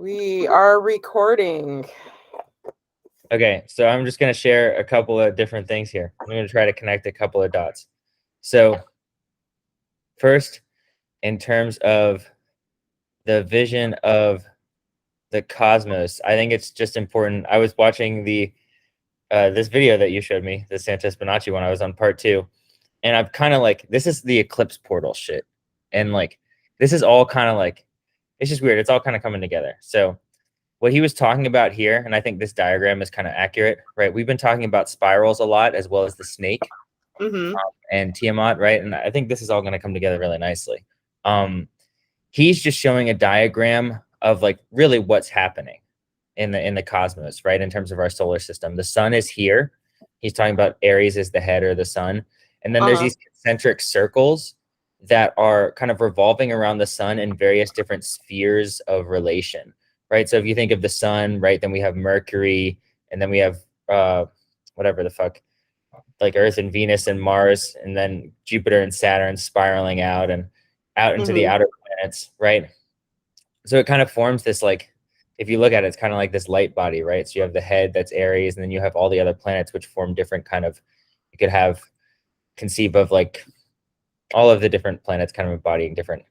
We are recording. Okay, so I'm just going to share a couple of different things here. I'm going to try to connect a couple of dots. So first, in terms of the vision of the cosmos, I think it's just important. I was watching the this video that you showed me, the Santos Bonacci one. I was on part 2, and I'm kind of like, this is the eclipse portal shit, and like this is all kind of like, it's just weird. It's all kind of coming together. So what he was talking about here, and I think this diagram is kind of accurate, right? We've been talking about spirals a lot, as well as the snake and Tiamat, right? And I think this is all going to come together really nicely. He's just showing a diagram of like really what's happening in the cosmos, right? In terms of our solar system, the sun is here. He's talking about Aries as the head, or the sun, and then there's these concentric circles that are kind of revolving around the sun in various different spheres of relation. Right, so if you think of the sun, right, then we have Mercury, and then we have whatever the fuck, like Earth and Venus and Mars, and then Jupiter and Saturn spiraling out and out into the outer planets, right? So it kind of forms this, like, if you look at it, it's kind of like this light body, right? So you have the head, that's Aries, and then you have all the other planets, which form different kind of, you could have, conceive of like all of the different planets kind of embodying different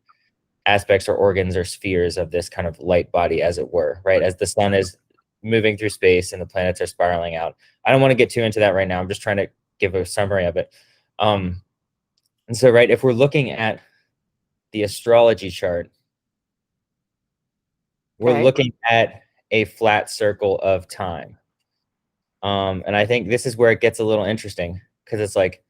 aspects or organs or spheres of this kind of light body, as it were, right? As the sun is moving through space and the planets are spiraling out. I don't want to get too into that right now. I'm just trying to give a summary of it. And so, right, if we're looking at the astrology chart, we're looking at a flat circle of time. And I think this is where it gets a little interesting, because it's like,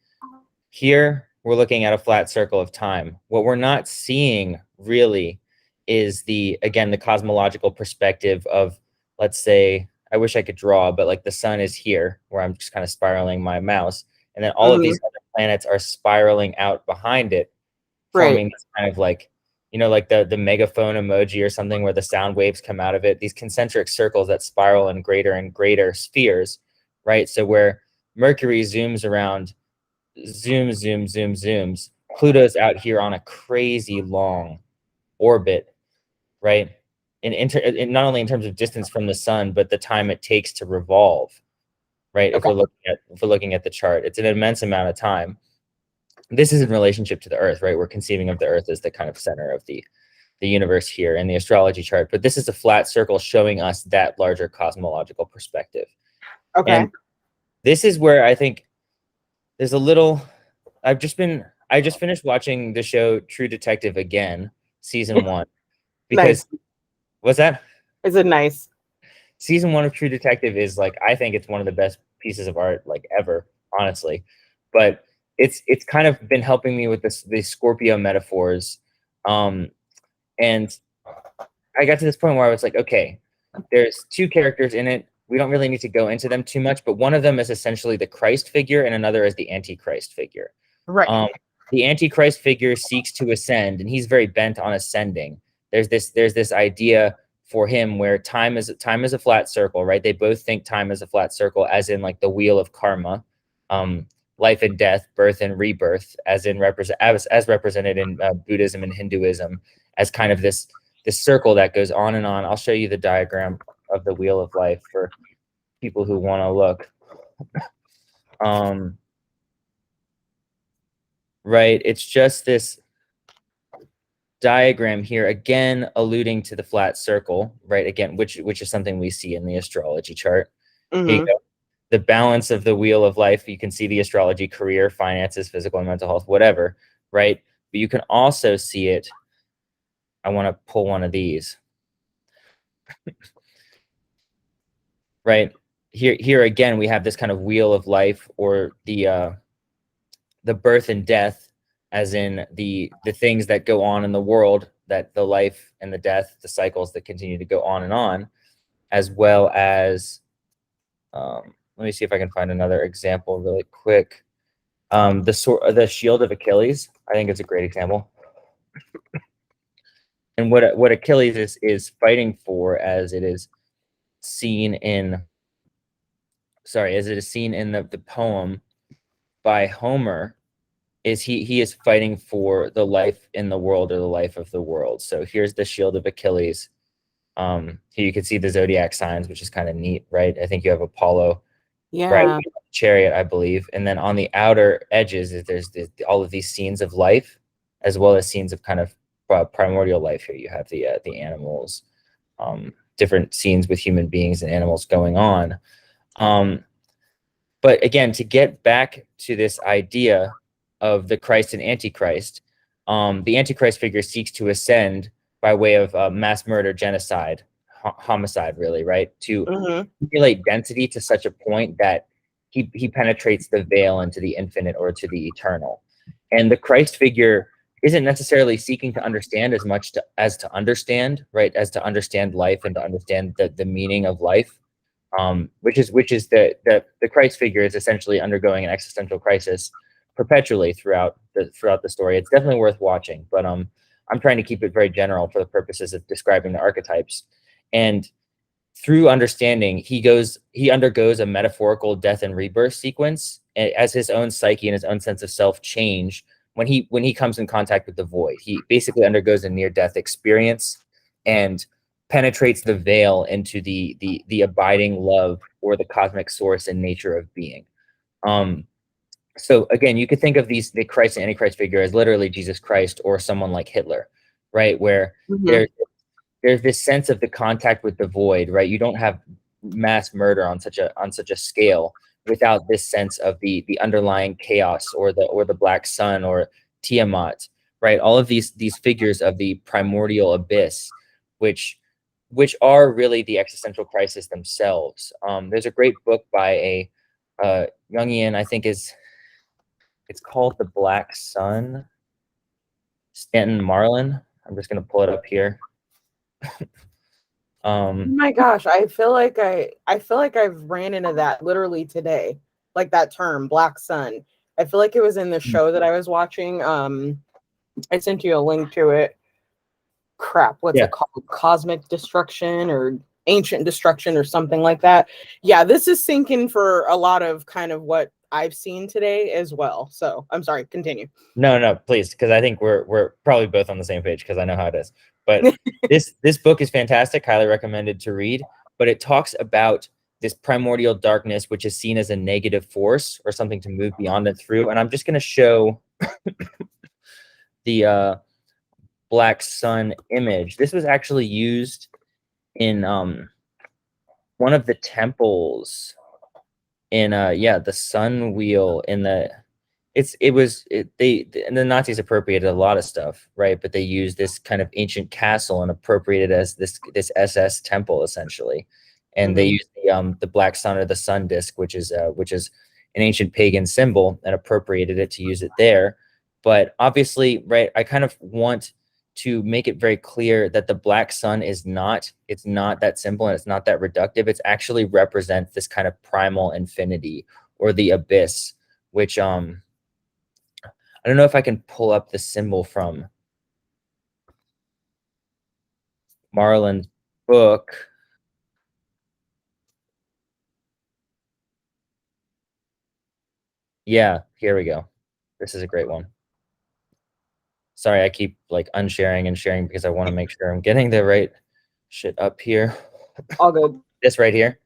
here we're looking at a flat circle of time. What we're not seeing really is again, the cosmological perspective of, let's say, I wish I could draw, but like the sun is here, where I'm just kind of spiraling my mouse, and then all of these other planets are spiraling out behind it, forming this kind of like, you know, like the megaphone emoji or something, where the sound waves come out of it, these concentric circles that spiral in greater and greater spheres, right? So where Mercury zooms around, zooms, Pluto's out here on a crazy long orbit, right? In not only in terms of distance from the sun, but the time it takes to revolve, right? If we're looking at the chart, it's an immense amount of time. This is in relationship to the Earth, right? We're conceiving of the Earth as the kind of center of the universe here in the astrology chart, but this is a flat circle showing us that larger cosmological perspective. And this is where I think there's a little, I just finished watching the show True Detective again, season 1, because what's that? Is it nice? Season 1 of True Detective is like, I think it's one of the best pieces of art like ever, honestly. But it's kind of been helping me with the Scorpio metaphors. And I got to this point where I was like, okay, there's 2 characters in it. We don't really need to go into them too much, but one of them is essentially the Christ figure, and another is the Antichrist figure. Right. The Antichrist figure seeks to ascend, and he's very bent on ascending. There's this idea for him where time is a flat circle, right? They both think time is a flat circle, as in like the wheel of karma, life and death, birth and rebirth, as represented in Buddhism and Hinduism, as kind of this circle that goes on and on. I'll show you the diagram of the wheel of life for people who want to look. Right, it's just this diagram here, again alluding to the flat circle, right? Again, which is something we see in the astrology chart. Here you go. The balance of the wheel of life. You can see the astrology: career, finances, physical and mental health, whatever, right? But you can also see it. I want to pull one of these. Right here again, we have this kind of wheel of life, or the birth and death, as in the things that go on in the world, that the life and the death, the cycles that continue to go on and on, as well as, let me see if I can find another example really quick. The shield of Achilles, I think it's a great example. And what Achilles is fighting for, as it is seen in the poem by Homer, is he is fighting for the life in the world, or the life of the world. So here's the shield of Achilles. Here you can see the zodiac signs, which is kind of neat, right? I think you have Apollo, right? Yeah. Chariot, I believe. And then on the outer edges, there's all of these scenes of life, as well as scenes of kind of primordial life. Here you have the animals, different scenes with human beings and animals going on. But again, to get back to this idea of the Christ and Antichrist, the Antichrist figure seeks to ascend by way of mass murder, genocide, homicide, really, right? To Mm-hmm. accumulate density to such a point that he penetrates the veil into the infinite or to the eternal. And the Christ figure isn't necessarily seeking to understand as much as to understand, right? As to understand life and to understand the meaning of life. Which is the Christ figure is essentially undergoing an existential crisis perpetually throughout the story. It's definitely worth watching, but I'm trying to keep it very general for the purposes of describing the archetypes. And through understanding, he undergoes a metaphorical death and rebirth sequence as his own psyche and his own sense of self change when he comes in contact with the void. He basically undergoes a near death experience and penetrates the veil into the abiding love or the cosmic source and nature of being. So again, you could think of the Christ and Antichrist figure as literally Jesus Christ or someone like Hitler, right? Where Mm-hmm. there's this sense of the contact with the void, right? You don't have mass murder on such a scale without this sense of the underlying chaos or the black sun or Tiamat, right? All of these figures of the primordial abyss, which are really the existential crisis themselves. There's a great book by a Jungian, I think it's called The Black Sun, Stanton Marlin. I'm just gonna pull it up here. Oh my gosh, I feel like I've ran into that literally today. Like that term, Black Sun. I feel like it was in the show that I was watching. I sent you a link to it. Crap, what's Yeah. it called? Cosmic Destruction or Ancient Destruction or something like that. Yeah, this is sinking for a lot of kind of what I've seen today as well. So I'm sorry, continue. No, please, because I think we're probably both on the same page because I know how it is. But this book is fantastic, highly recommended to read. But it talks about this primordial darkness, which is seen as a negative force or something to move beyond and through. And I'm just going to show the Black Sun image. This was actually used in one of the temples in the sun wheel in the and the Nazis appropriated a lot of stuff, right? But they used this kind of ancient castle and appropriated as this SS temple essentially, and they used the black sun or the sun disk, which is an ancient pagan symbol, and appropriated it to use it there. But obviously, right, I kind of want to make it very clear that the black sun is not that simple and it's not that reductive. It's actually represents this kind of primal infinity or the abyss, which I don't know if I can pull up the symbol from Marlin's book. Yeah, here we go. This is a great one. Sorry, I keep like unsharing and sharing because I want to make sure I'm getting the right shit up here. All good. This right here.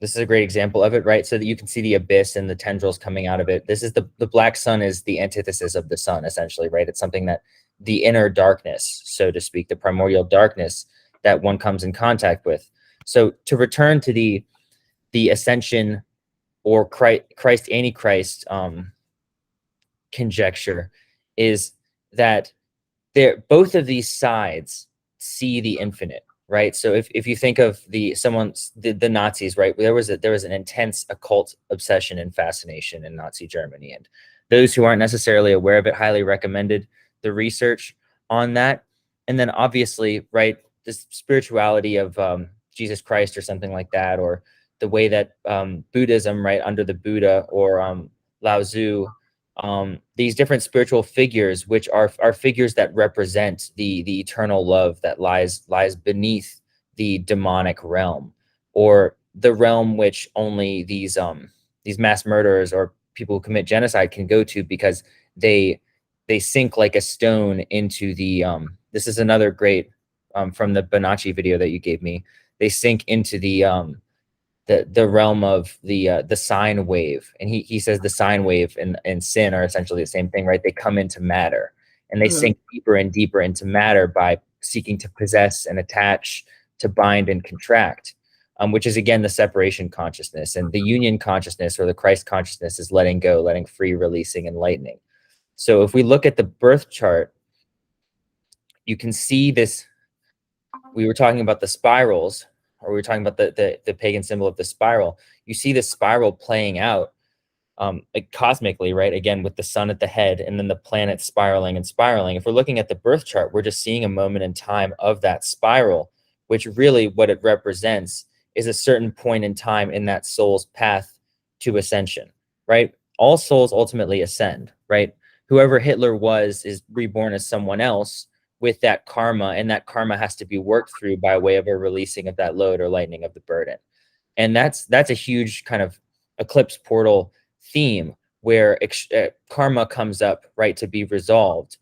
This is a great example of it, right? So that you can see the abyss and the tendrils coming out of it. This is the black sun is the antithesis of the sun, essentially, right? It's something that the inner darkness, so to speak, the primordial darkness that one comes in contact with. So to return to the ascension or Christ Antichrist conjecture is that both of these sides see the infinite, right? So if you think of the Nazis, right, there was an intense occult obsession and fascination in Nazi Germany, and those who aren't necessarily aware of it highly recommended the research on that. And then obviously, right, this spirituality of Jesus Christ or something like that, or the way that Buddhism, right, under the Buddha or Lao Tzu, these different spiritual figures, which are figures that represent the eternal love that lies beneath the demonic realm, or the realm which only these mass murderers or people who commit genocide can go to, because they sink like a stone into the this is another great from the Bonacci video that you gave me, they sink into the realm of the sine wave. And he says the sine wave and sin are essentially the same thing, right? They come into matter, and they sink deeper and deeper into matter by seeking to possess and attach, to bind and contract, which is again the separation consciousness. And the union consciousness, or the Christ consciousness, is letting go, letting free, releasing, enlightening. So if we look at the birth chart, you can see this. We were talking about the spirals, or we were talking about the pagan symbol of the spiral. You see this spiral playing out like cosmically, right? Again, with the sun at the head and then the planets spiraling and spiraling. If we're looking at the birth chart, we're just seeing a moment in time of that spiral, which really what it represents is a certain point in time in that soul's path to ascension, right? All souls ultimately ascend, right? Whoever Hitler was is reborn as someone else with that karma, and that karma has to be worked through by way of a releasing of that load or lightening of the burden. And that's a huge kind of eclipse portal theme, where karma comes up, right, to be resolved.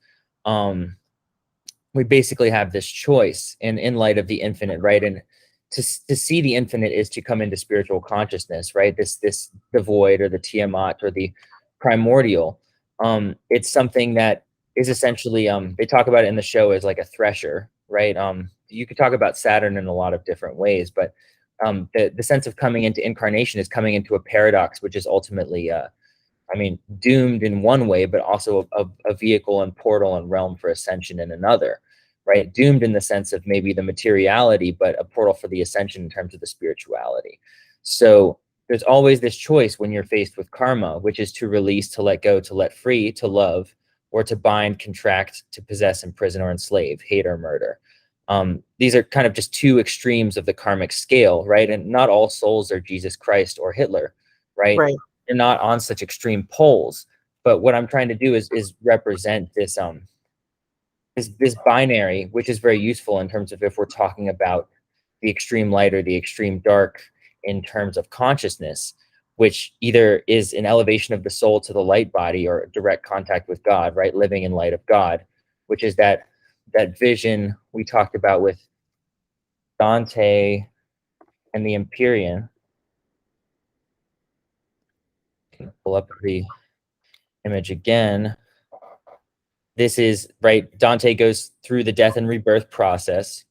We basically have this choice in light of the infinite, right? And to see the infinite is to come into spiritual consciousness, right? The void, or the Tiamat, or the primordial. It's something that is essentially, they talk about it in the show as like a thresher, right? You could talk about Saturn in a lot of different ways, but the sense of coming into incarnation is coming into a paradox, which is ultimately, doomed in one way, but also a vehicle and portal and realm for ascension in another, right? Doomed in the sense of maybe the materiality, but a portal for the ascension in terms of the spirituality. So there's always this choice when you're faced with karma, which is to release, to let go, to let free, to love, or to bind, contract, to possess, imprison, or enslave, hate, or murder. These are kind of just two extremes of the karmic scale, right? And not all souls are Jesus Christ or Hitler, right? Right. They're not on such extreme poles. But what I'm trying to do is represent this this binary, which is very useful in terms of if we're talking about the extreme light or the extreme dark in terms of consciousness, which either is an elevation of the soul to the light body or direct contact with God, right? Living in light of God, which is that vision we talked about with Dante and the Empyrean. Pull up the image again. This is, right, Dante goes through the death and rebirth process,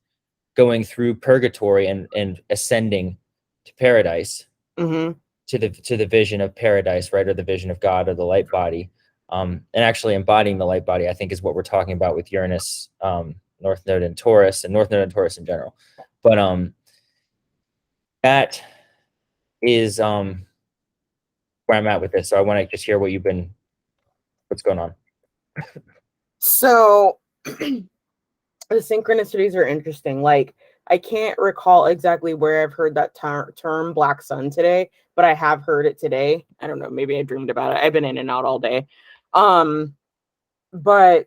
going through purgatory and ascending to paradise, to the vision of paradise, right, or the vision of God, or the light body. And actually embodying the light body, I think, is what we're talking about with Uranus, North Node in Taurus, and North Node in Taurus in general. But that is where I'm at with this. So I want to just hear what's going on. So the synchronicities are interesting. Like, I can't recall exactly where I've heard that term black sun today, but I have heard it today. I don't know, maybe I dreamed about it. I've been in and out all day. But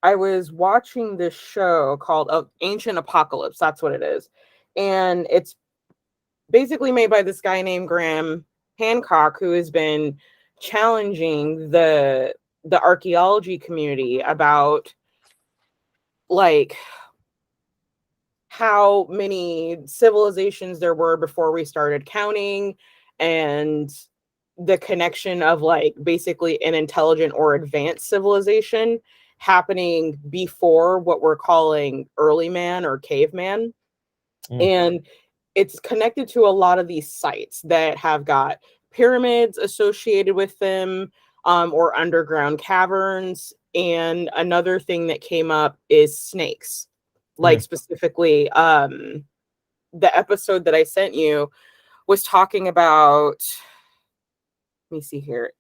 I was watching this show called Ancient Apocalypse. That's what it is. And it's basically made by this guy named Graham Hancock, who has been challenging the archaeology community about, like, how many civilizations there were before we started counting, and the connection of, like, basically an intelligent or advanced civilization happening before what we're calling early man or caveman. And it's connected to a lot of these sites that have got pyramids associated with them, or underground caverns. And another thing that came up is snakes. Like, specifically, the episode that I sent you was talking about, let me see here.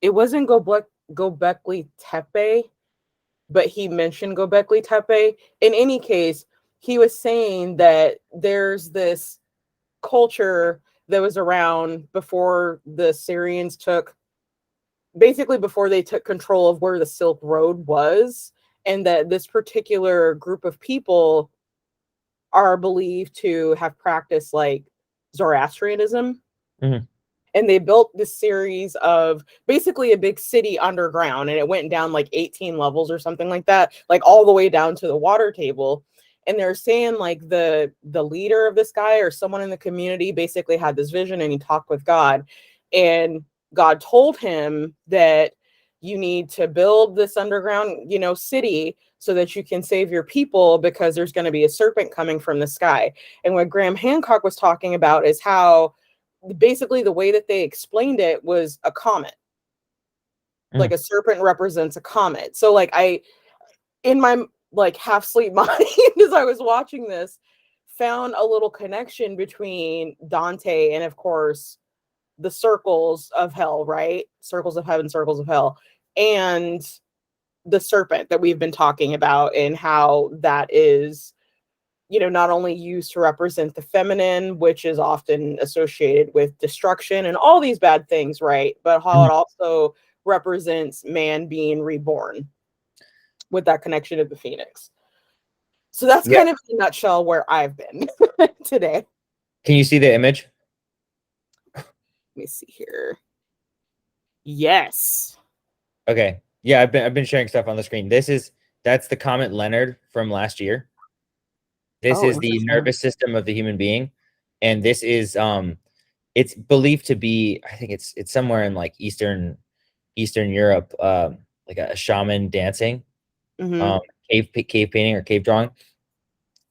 It wasn't Gobekli Tepe, but he mentioned Gobekli Tepe. In any case, he was saying that there's this culture that was around before the Syrians before they took control of where the Silk Road was, and that this particular group of people are believed to have practiced, like, Zoroastrianism. and they built this series of basically a big city underground, and it went down like 18 levels or something like that, like all the way down to the water table. And they're saying like the leader of this guy or someone in the community basically had this vision, and he talked with God, and God told him that you need to build this underground, city so that you can save your people, because there's going to be a serpent coming from the sky. And what Graham Hancock was talking about is how basically the way that they explained it was a comet. Like a serpent represents a comet. So like in my like half sleep mind as I was watching this, found a little connection between Dante and of course the circles of hell, right? Circles of heaven, circles of hell, and the serpent that we've been talking about, and how that is, not only used to represent the feminine, which is often associated with destruction and all these bad things, right? But how it also represents man being reborn with that connection to the phoenix. So that's kind of in a nutshell where I've been today. Can you see the image? Let me see here. Yes. Okay. Yeah, I've been sharing stuff on the screen. That's the comet Leonard from last year. This is the nervous system of the human being, and this is it's believed to be, I think it's somewhere in like Eastern Europe, like a shaman dancing, cave painting or cave drawing.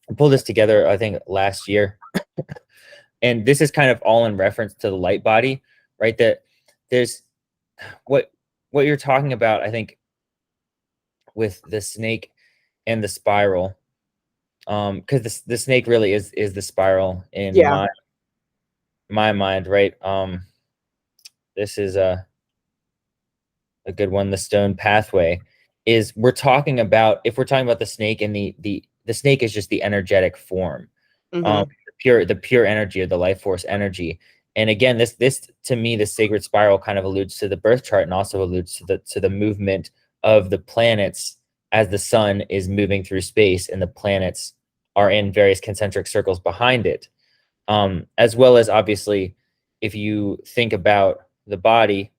I pulled this together, I think, last year. And this is kind of all in reference to the light body, right? That there's what you're talking about, I think, with the snake and the spiral. Because the snake really is the spiral in my mind, right? This is a good one. The stone pathway is, we're talking about, if we're talking about the snake, and the snake is just the energetic form, the pure energy, or the life force energy. And again, this to me, the sacred spiral kind of alludes to the birth chart, and also alludes to the movement of the planets as the sun is moving through space, and the planets are in various concentric circles behind it. As well as, obviously, if you think about the body,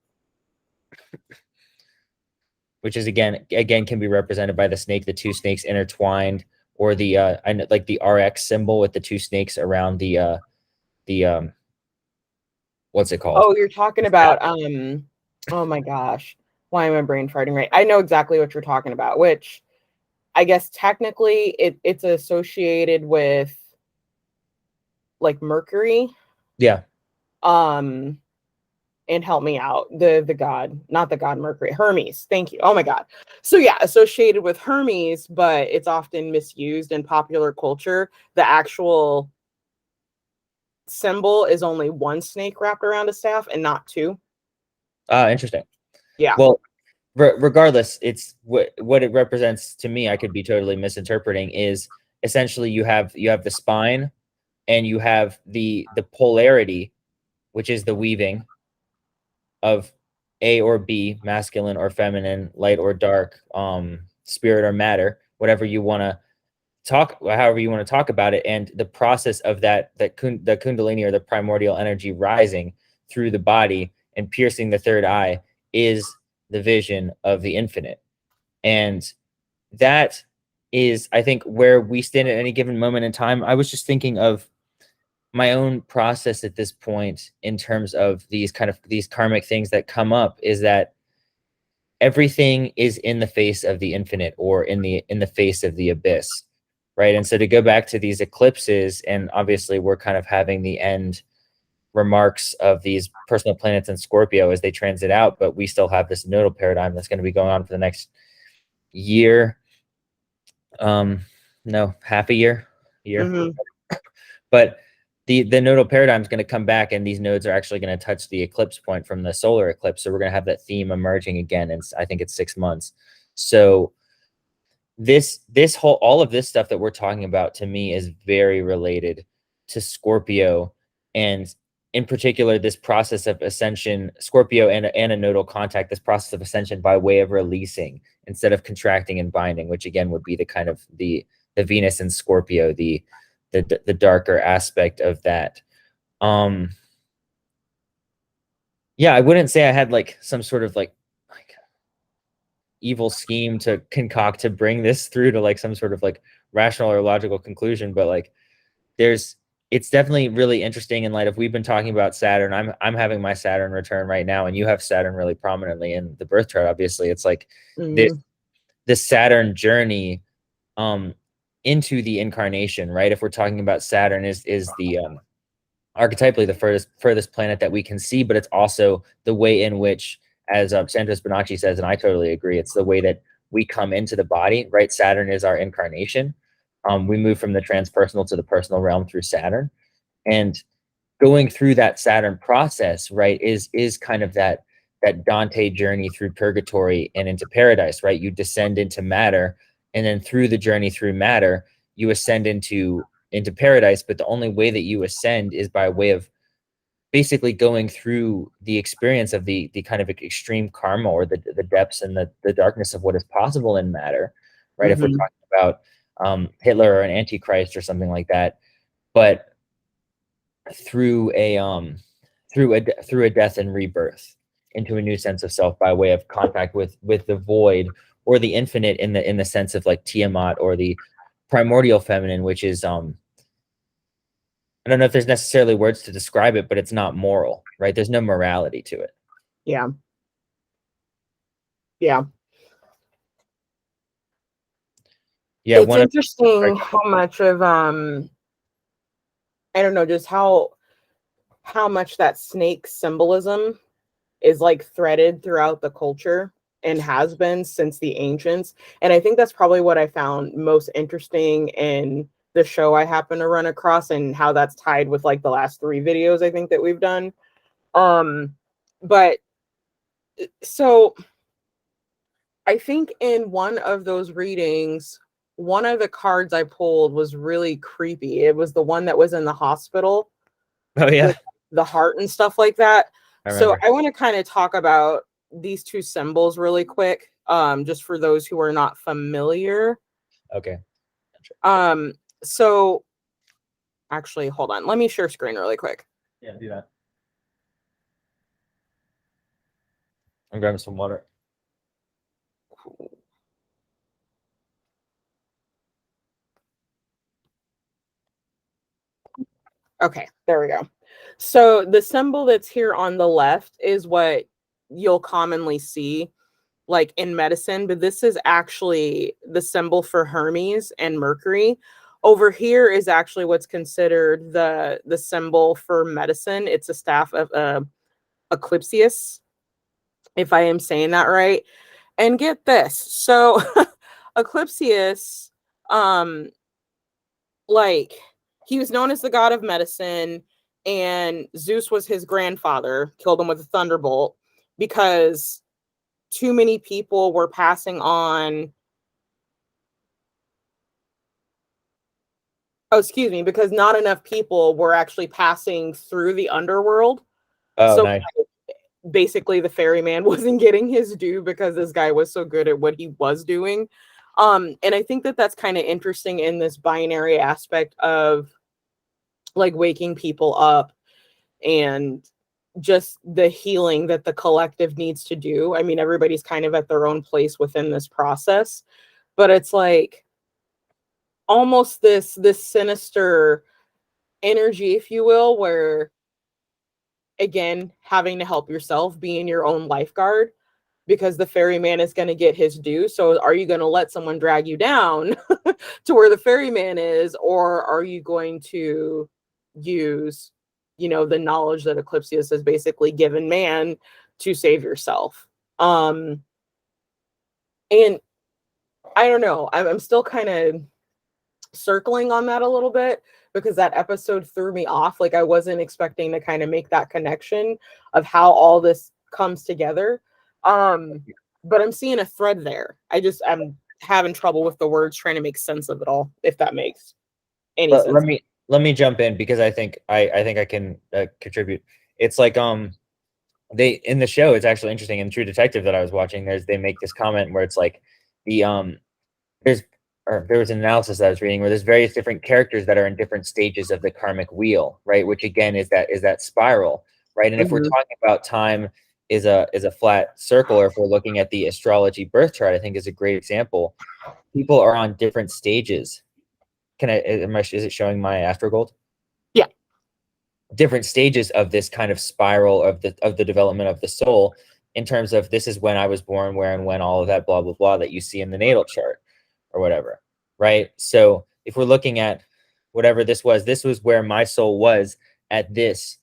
which is again can be represented by the snake, the two snakes intertwined, or the like the RX symbol with the two snakes around the what's it called? Oh, you're talking about oh my gosh. Why am I brain farting, right? I know exactly what you're talking about, which I guess technically it's associated with like Mercury. Yeah. And help me out. The god, not the god Mercury, Hermes. Thank you. Oh my god. So yeah, associated with Hermes, but it's often misused in popular culture. The actual symbol is only one snake wrapped around a staff and not two. Interesting. Yeah. Well, regardless, it's what it represents to me. I could be totally misinterpreting. Is essentially you have the spine, and you have the polarity, which is the weaving of A or B, masculine or feminine, light or dark, spirit or matter, whatever you want to talk, however you want to talk about it. And the process of the kundalini, or the primordial energy, rising through the body and piercing the third eye, is the vision of the infinite. And that is, I think, where we stand at any given moment in time. I was just thinking of my own process at this point in terms of these karmic things that come up, is that everything is in the face of the infinite, or in the face of the abyss, right? And so to go back to these eclipses, and obviously we're kind of having the end remarks of these personal planets in Scorpio as they transit out, but we still have this nodal paradigm that's going to be going on for the next year. No, half a year. But the nodal paradigm is going to come back, and these nodes are actually going to touch the eclipse point from the solar eclipse. So we're going to have that theme emerging again, and I think it's 6 months. So this whole, all of this stuff that we're talking about, to me, is very related to Scorpio, and in particular this process of ascension, Scorpio and a nodal contact, this process of ascension by way of releasing instead of contracting and binding, which again would be the kind of the Venus and Scorpio, the darker aspect of that. yeah, I wouldn't say I had like some sort of like evil scheme to concoct to bring this through to like some sort of like rational or logical conclusion, but like it's definitely really interesting in light of, we've been talking about Saturn. I'm having my Saturn return right now, and you have Saturn really prominently in the birth chart. Obviously, it's like this Saturn journey into the incarnation, right? If we're talking about Saturn is the archetypally the furthest planet that we can see, but it's also the way in which, as Santos Bonacci says, and I totally agree, it's the way that we come into the body, right? Saturn is our incarnation. We move from the transpersonal to the personal realm through Saturn, and going through that Saturn process, right, is kind of that Dante journey through purgatory and into paradise, right? You descend into matter, and then through the journey through matter, you ascend into paradise. But the only way that you ascend is by way of basically going through the experience of the kind of extreme karma, or the depths and the darkness of what is possible in matter, right? If we're talking about Hitler or an antichrist or something like that, but through a death and rebirth into a new sense of self by way of contact with the void or the infinite, in the sense of like Tiamat, or the primordial feminine, which is I don't know if there's necessarily words to describe it, but it's not moral, right? There's no morality to it. Yeah. It's interesting how much of I don't know, just how much that snake symbolism is like threaded throughout the culture, and has been since the ancients. And I think that's probably what I found most interesting in the show I happen to run across, and how that's tied with like the last 3 videos I think that we've done. But so I think in one of those readings, one of the cards I pulled was really creepy. It was the one that was in the hospital. Oh yeah, with the heart and stuff like that. So I want to kind of talk about these 2 symbols really quick, just for those who are not familiar. Okay. So actually, hold on. Let me share screen really quick. Yeah, do that. I'm grabbing some water. Okay, there we go. So the symbol that's here on the left is what you'll commonly see like in medicine, but this is actually the symbol for Hermes and Mercury. Over here is actually what's considered the symbol for medicine. It's a staff of Eclipse, if I am saying that right. And get this. So Eclipse, like he was known as the god of medicine, and Zeus was his grandfather, killed him with a thunderbolt because too many people were passing on. Oh, excuse me, because not enough people were actually passing through the underworld. Oh, so nice. Basically the ferryman wasn't getting his due because this guy was so good at what he was doing. And I think that that's kind of interesting in this binary aspect of like waking people up and just the healing that the collective needs to do. I mean, everybody's kind of at their own place within this process, but it's like almost this sinister energy, if you will, where again, having to help yourself, being your own lifeguard, because the ferryman is going to get his due. So are you going to let someone drag you down to where the ferryman is, or are you going to use, you know, the knowledge that Eclipse has basically given man to save yourself? And I don't know, I'm still kind of circling on that a little bit, because that episode threw me off. Like I wasn't expecting to kind of make that connection of how all this comes together. But I'm seeing a thread there. I'm having trouble with the words trying to make sense of it all, if that makes any sense. Let me jump in, because I think I can contribute. It's like they, in the show, it's actually interesting. In True Detective that I was watching, they make this comment where it's like there was an analysis that I was reading where there's various different characters that are in different stages of the karmic wheel, right? Which again is that spiral right? And if we're talking about time is a flat circle, or if we're looking at the astrology birth chart, I think is a great example. People are on different stages. Is it showing my astrogold? Yeah. Different stages of this kind of spiral of the development of the soul, in terms of this is when I was born, where and when, all of that blah blah blah that you see in the natal chart or whatever, right? So if we're looking at whatever this was where my soul was at this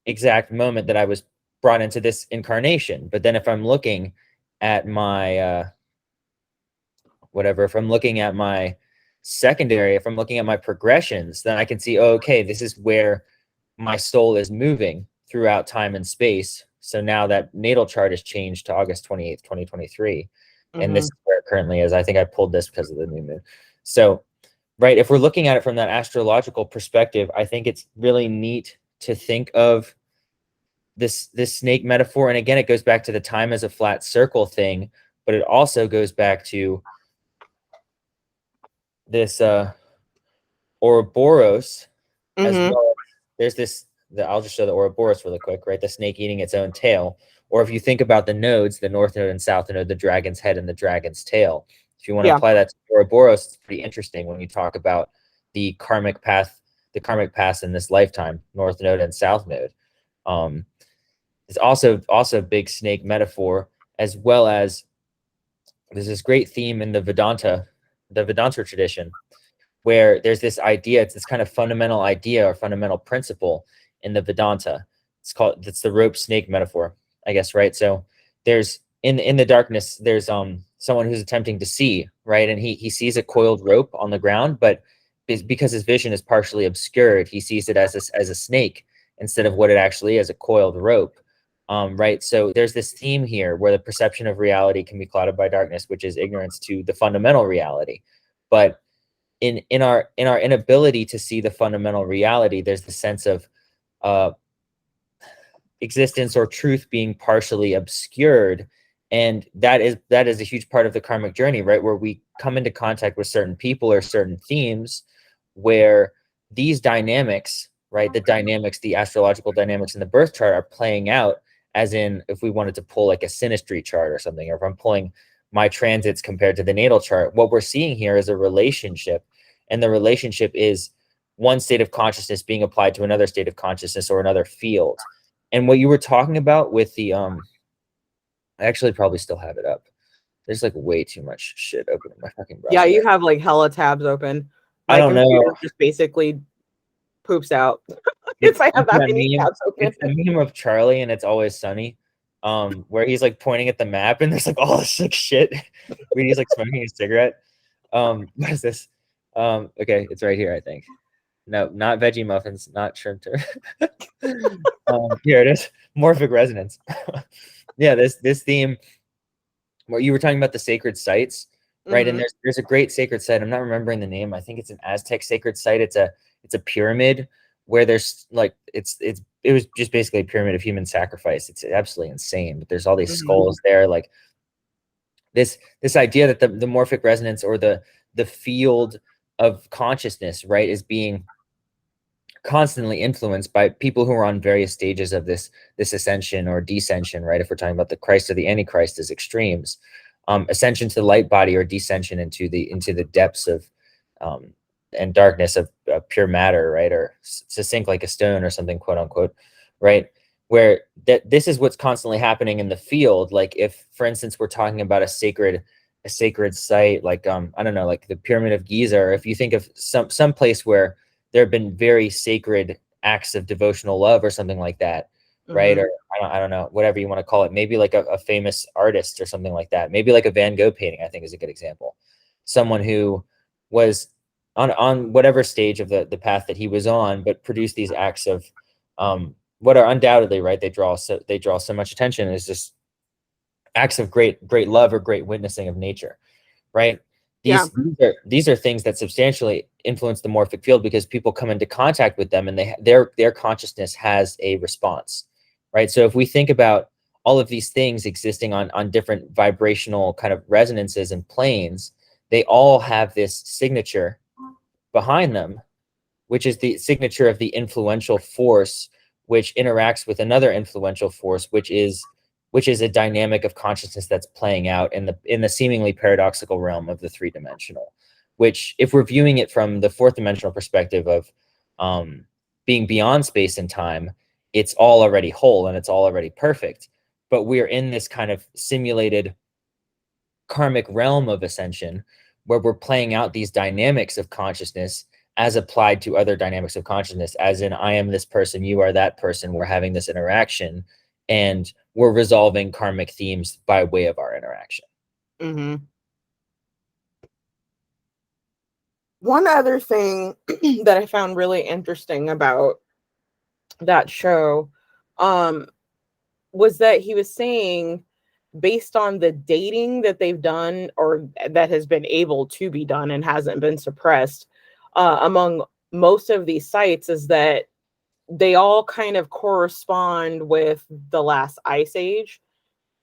exact moment that I was brought into this incarnation. But then if I'm looking at my whatever, if I'm looking at my secondary, if I'm looking at my progressions, then I can see, oh, okay, this is where my soul is moving throughout time and space. So now that natal chart has changed to August 28th, 2023. And this is where it currently is. I think I pulled this because of the new moon. So, right, if we're looking at it from that astrological perspective, I think it's really neat to think of this snake metaphor. And again, it goes back to the time as a flat circle thing, but it also goes back to this Ouroboros as well. There's this, I'll just show the Ouroboros really quick, right? The snake eating its own tail. Or if you think about the nodes, the north node and south node, the dragon's head and the dragon's tail. If you want to apply that to Ouroboros, it's pretty interesting when you talk about the karmic path in this lifetime, north node and south node. It's also a big snake metaphor, as well as there's this great theme in the Vedanta tradition, where there's this idea, it's this kind of fundamental idea or fundamental principle in the Vedanta. It's the rope snake metaphor, I guess, right? So there's in the darkness, there's someone who's attempting to see, right? And he sees a coiled rope on the ground, but because his vision is partially obscured, he sees it as a snake instead of what it actually is, a coiled rope. Right. So there's this theme here where the perception of reality can be clouded by darkness, which is ignorance to the fundamental reality. But in our inability to see the fundamental reality, there's the sense of existence or truth being partially obscured. And that is a huge part of the karmic journey, right? Where we come into contact with certain people or certain themes where these dynamics, right? The astrological dynamics in the birth chart are playing out, as in if we wanted to pull like a synastry chart or something, or if I'm pulling my transits compared to the natal chart, what we're seeing here is a relationship. And the relationship is one state of consciousness being applied to another state of consciousness or another field. And what you were talking about with the, I actually probably still have it up. There's like way too much shit open in my fucking browser. Yeah, you have like hella tabs open. I don't know. Just basically poops out. If I have that many tabs open. It's a meme of Charlie and It's Always Sunny, where he's like pointing at the map and there's like all this like shit where he's like smoking a cigarette. What is this? Okay, it's right here, I think. No, not veggie muffins, not shrimp turd. Here it is. Morphic resonance. Yeah, this theme where you were talking about the sacred sites, right? And there's a great sacred site. I'm not remembering the name. I think it's an Aztec sacred site. It's a pyramid where there's like it was just basically a pyramid of human sacrifice. It's absolutely insane. But there's all these skulls there, like this idea that the morphic resonance or the field of consciousness, right, is being constantly influenced by people who are on various stages of this ascension or descension, right? If we're talking about the Christ or the Antichrist as extremes, ascension to the light body or descension into the depths of and darkness of pure matter, right? Or to sink like a stone or something, quote unquote, right? Where this is what's constantly happening in the field. Like if, for instance, we're talking about a sacred site, like I don't know, like the Pyramid of Giza, or if you think of some place where there have been very sacred acts of devotional love or something like that, right? Or I don't know, whatever you want to call it. Maybe like a famous artist or something like that. Maybe like a Van Gogh painting, I think is a good example. Someone who was on whatever stage of the path that he was on, but produced these acts of what are undoubtedly, right, they draw so much attention, is just acts of great love or great witnessing of nature, right? These are things that substantially influence the morphic field because people come into contact with them and their consciousness has a response, right? So if we think about all of these things existing on different vibrational kind of resonances and planes, they all have this signature behind them, which is the signature of the influential force which interacts with another influential force, which is a dynamic of consciousness that's playing out in the seemingly paradoxical realm of the three-dimensional, which, if we're viewing it from the fourth dimensional perspective of being beyond space and time, it's all already whole and it's all already perfect. But we're in this kind of simulated karmic realm of ascension where we're playing out these dynamics of consciousness as applied to other dynamics of consciousness, as in, I am this person, you are that person, we're having this interaction, and we're resolving karmic themes by way of our interaction. Mm-hmm. One other thing that I found really interesting about that show was that he was saying, based on the dating that they've done, or that has been able to be done and hasn't been suppressed among most of these sites, is that they all kind of correspond with the last ice age,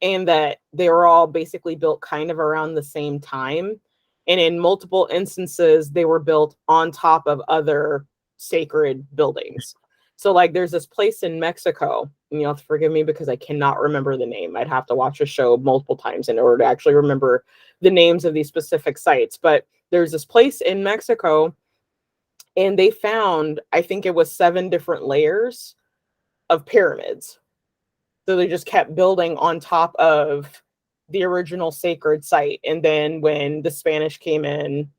and that they were all basically built kind of around the same time. And in multiple instances, they were built on top of other sacred buildings. So, like, there's this place in Mexico, and you'll have to forgive me because I cannot remember the name. I'd have to watch a show multiple times in order to actually remember the names of these specific sites. But there's this place in Mexico, and they found, I think it was 7 different layers of pyramids. So they just kept building on top of the original sacred site. And then when the Spanish came in,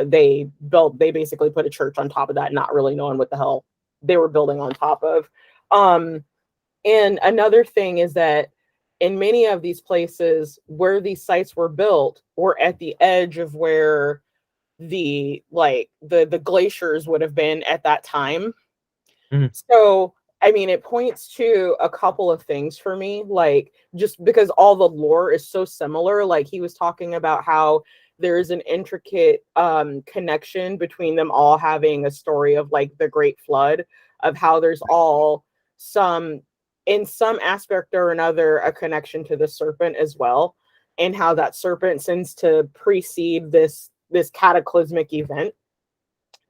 they basically put a church on top of that, not really knowing what the hell they were building on top of. And another thing is that in many of these places where these sites were built were at the edge of where the glaciers would have been at that time. Mm-hmm. So, I mean, it points to a couple of things for me, like, just because all the lore is so similar. Like, he was talking about how there's an intricate connection between them all having a story of, like, the Great Flood, of how there's all in some aspect or another, a connection to the serpent as well, and how that serpent seems to precede this cataclysmic event.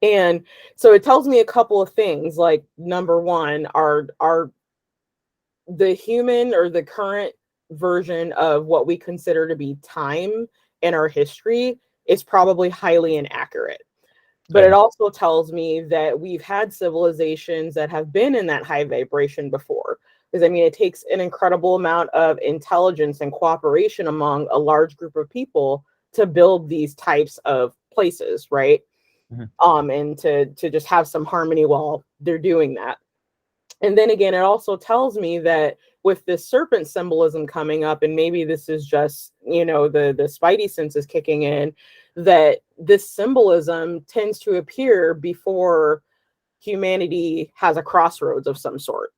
And so it tells me a couple of things. Like, number one, are the human, or the current version of what we consider to be time in our history, is probably highly inaccurate. But it also tells me that we've had civilizations that have been in that high vibration before. Because, I mean, it takes an incredible amount of intelligence and cooperation among a large group of people to build these types of places, right? Mm-hmm. And to just have some harmony while they're doing that. And then again, it also tells me that with this serpent symbolism coming up, and maybe this is just, the spidey senses kicking in, that this symbolism tends to appear before humanity has a crossroads of some sort.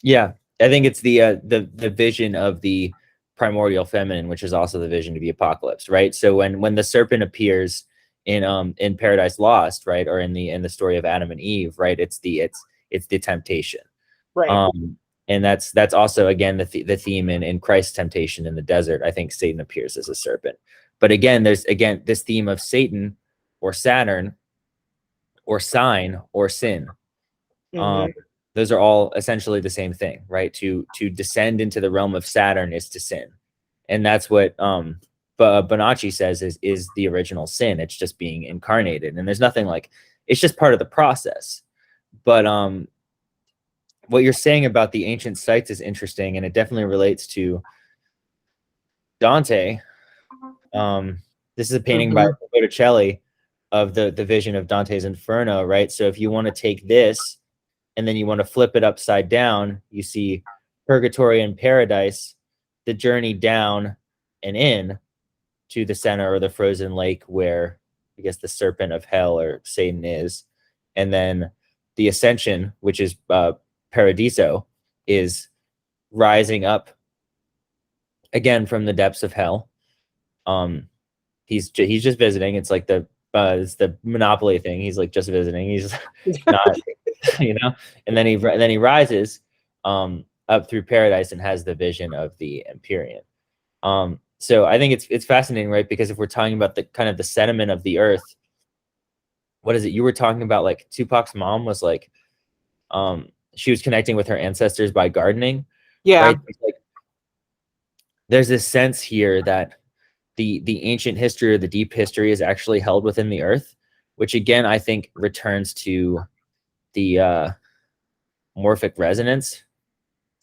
Yeah, I think it's the vision of the primordial feminine, which is also the vision of the apocalypse, right? So when the serpent appears in Paradise Lost, right, or in the story of Adam and Eve, right, it's the temptation, Right. And that's also, again, the theme in Christ's temptation in the desert. I think Satan appears as a serpent, but again, there's this theme of Satan or Saturn or sign or sin. Mm-hmm. Those are all essentially the same thing, right? To descend into the realm of Saturn is to sin, and that's what Bonacci says is the original sin. It's just being incarnated, and there's nothing like, it's just part of the process. But what you're saying about the ancient sites is interesting, and it definitely relates to Dante. This is a painting by Botticelli of the vision of Dante's Inferno, right? So if you want to take this and then you want to flip it upside down, you see purgatory and paradise, the journey down and in to the center, or the frozen lake where, I guess, the serpent of hell or Satan is. And then the ascension, which is Paradiso, is rising up again from the depths of hell. He's just visiting. It's like it's the Monopoly thing. He's like just visiting. He's not, and then he rises up through paradise and has the vision of the Empyrean. So I think it's fascinating, right? Because if we're talking about the kind of the sediment of the earth, what is it? You were talking about, like, Tupac's mom was like, she was connecting with her ancestors by gardening, Yeah. right? Like, there's this sense here that the ancient history or the deep history is actually held within the earth, which again I think returns to the morphic resonance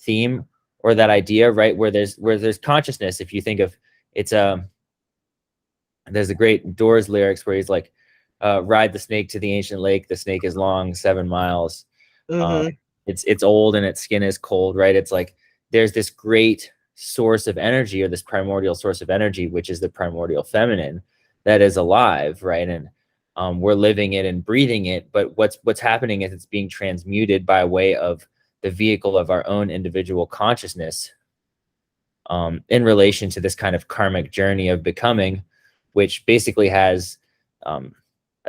theme, or that idea, right, where there's consciousness. If you think of it's there's a great Doors lyrics where he's like, ride the snake to the ancient lake, the snake is long 7 miles. Mm-hmm. It's old and its skin is cold, right? It's like there's this great source of energy, or this primordial source of energy, which is the primordial feminine, that is alive, right? And we're living it and breathing it, but what's happening is it's being transmuted by way of the vehicle of our own individual consciousness, in relation to this kind of karmic journey of becoming, which basically has a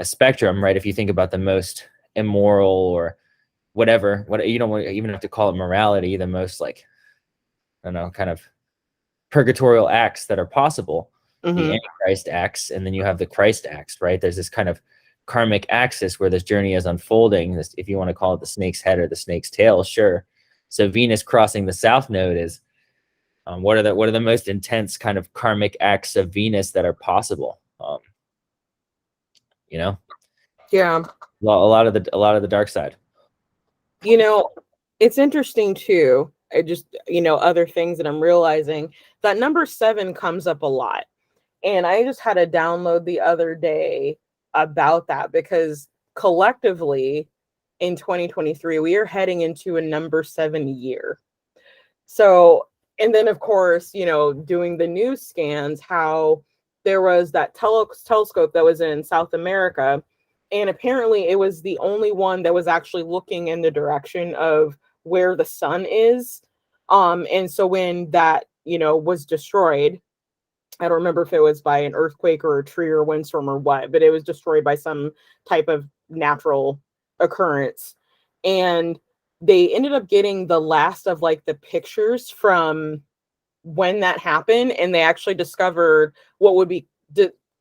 spectrum, right? If you think about the most immoral or whatever, what you don't even have to call it morality, the most, like, I don't know, kind of purgatorial acts that are possible, the Mm-hmm. Antichrist acts, and then you have the Christ acts, right? There's this kind of karmic axis where this journey is unfolding. This, if you want to call it the snake's head or the snake's tail, sure. So Venus crossing the south node is what are the most intense kind of karmic acts of Venus that are possible? You know, Yeah. a lot of the dark side. You know, it's interesting too. I just, other things that I'm realizing, that number 7 comes up a lot. And I just had a download the other day about that, because collectively in 2023, we are heading into a number 7 year. So, and then of course, doing the news scans, how there was that telescope that was in South America, and apparently it was the only one that was actually looking in the direction of where the sun is. And so when that, was destroyed, I don't remember if it was by an earthquake or a tree or a windstorm or what, but it was destroyed by some type of natural occurrence. And they ended up getting the last of like the pictures from when that happened, and they actually discovered what would be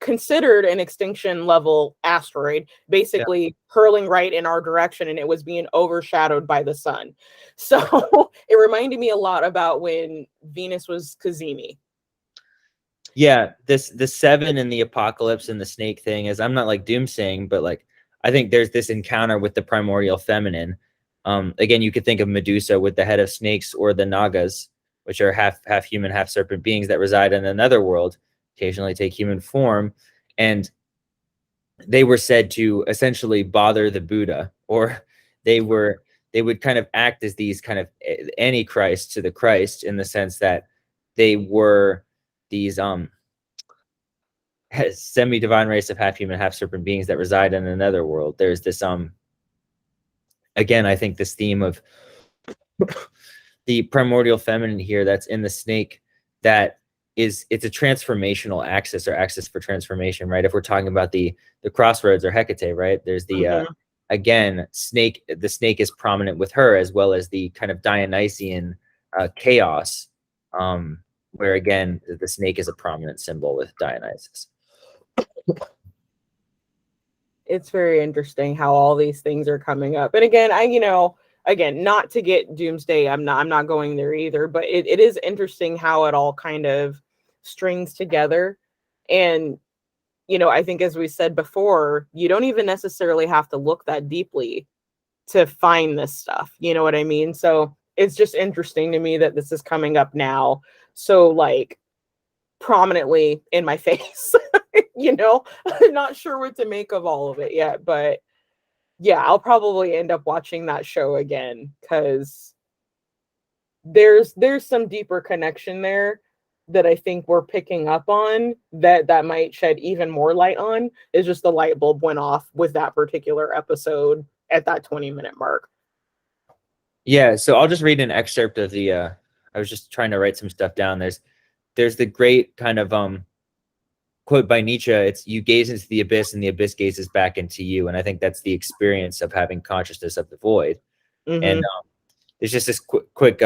considered an extinction level asteroid, basically hurling right in our direction, and it was being overshadowed by the sun. So it reminded me a lot about when Venus was Cazimi. Yeah, the 7 and the apocalypse and the snake thing is, I'm not like doomsaying, but like I think there's this encounter with the primordial feminine. Again, you could think of Medusa with the head of snakes, or the Nagas, which are half human, half serpent beings that reside in another world, occasionally take human form, and they were said to essentially bother the Buddha, or they would kind of act as these kind of antichrists to the Christ, in the sense that they were these semi-divine race of half human, half serpent beings that reside in another world. There's this again, I think this theme of the primordial feminine here that's in the snake, that it's a transformational axis, or axis for transformation, right? If we're talking about the crossroads or Hecate, right? There's the again, the snake is prominent with her, as well as the kind of Dionysian chaos, where again the snake is a prominent symbol with Dionysus. It's very interesting how all these things are coming up. And again, again, not to get doomsday, I'm not going there either, but it is interesting how it all kind of strings together. And I think, as we said before, you don't even necessarily have to look that deeply to find this stuff, you know what I mean? So it's just interesting to me that this is coming up now, so like prominently in my face. I'm not sure what to make of all of it yet, but yeah, I'll probably end up watching that show again, because there's some deeper connection there that I think we're picking up on, that might shed even more light on. Is just the light bulb went off with that particular episode at that 20-minute mark. Yeah, so I'll just read an excerpt of the I was just trying to write some stuff down. There's the great kind of quote by Nietzsche. It's, you gaze into the abyss and the abyss gazes back into you. And I think that's the experience of having consciousness of the void. Mm-hmm. And there's just this quick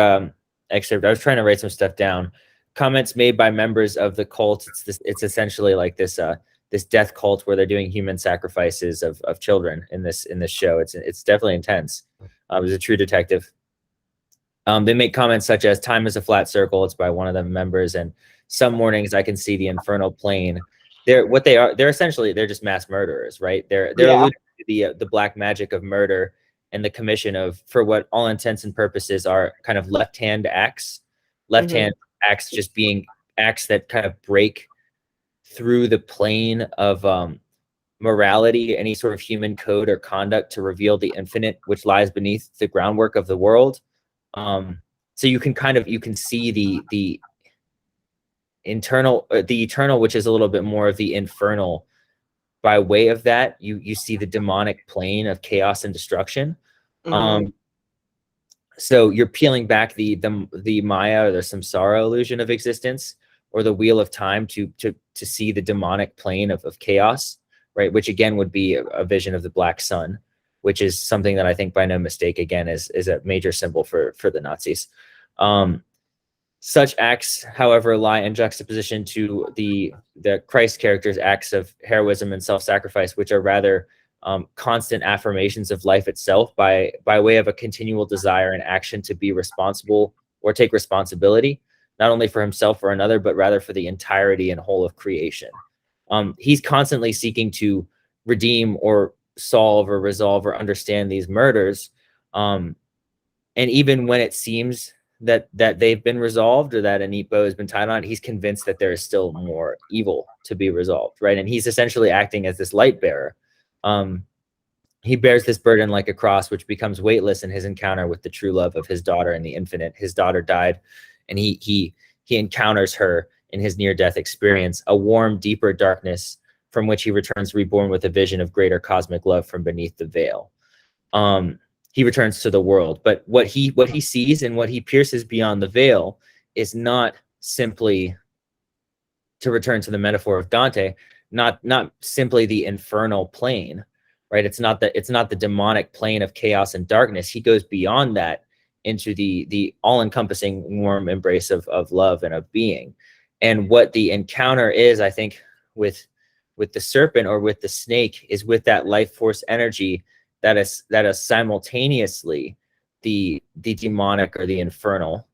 excerpt. I was trying to write some stuff down. Comments made by members of the cult. It's essentially like this death cult where they're doing human sacrifices of children in this show. It's definitely intense. He's a true detective. They make comments such as "Time is a flat circle." It's by one of the members, and some mornings I can see the infernal plane. They're essentially just mass murderers, right? They're Yeah. alluding to the black magic of murder and the commission of, for what all intents and purposes are kind of left hand acts. Left hand acts just being acts that kind of break through the plane of morality, any sort of human code or conduct, to reveal the infinite which lies beneath the groundwork of the world. So you can see the internal, the eternal, which is a little bit more of the infernal. By way of that, you see the demonic plane of chaos and destruction. So you're peeling back the Maya or the samsara illusion of existence, or the wheel of time, to see the demonic plane of chaos, right? Which again would be a vision of the black sun, which is something that I think by no mistake again is a major symbol for the Nazis. Such acts, however, lie in juxtaposition to the Christ character's acts of heroism and self-sacrifice, which are rather constant affirmations of life itself by way of a continual desire and action to be responsible or take responsibility, not only for himself or another, but rather for the entirety and whole of creation. He's constantly seeking to redeem or solve or resolve or understand these murders. And even when it seems that they've been resolved, or that a neat bow has been tied on, he's convinced that there is still more evil to be resolved, right? And he's essentially acting as this light bearer. He bears this burden like a cross, which becomes weightless in his encounter with the true love of his daughter and the infinite. His daughter died, and he encounters her in his near-death experience, a warm, deeper darkness from which he returns reborn with a vision of greater cosmic love from beneath the veil. He returns to the world, but what he sees and what he pierces beyond the veil is not simply, to return to the metaphor of Dante, not simply the infernal plane, right? It's not the demonic plane of chaos and darkness. He goes beyond that into the all-encompassing warm embrace of love and of being. And what the encounter is, I think, with the serpent or with the snake, is with that life force energy that is simultaneously the demonic or the infernal,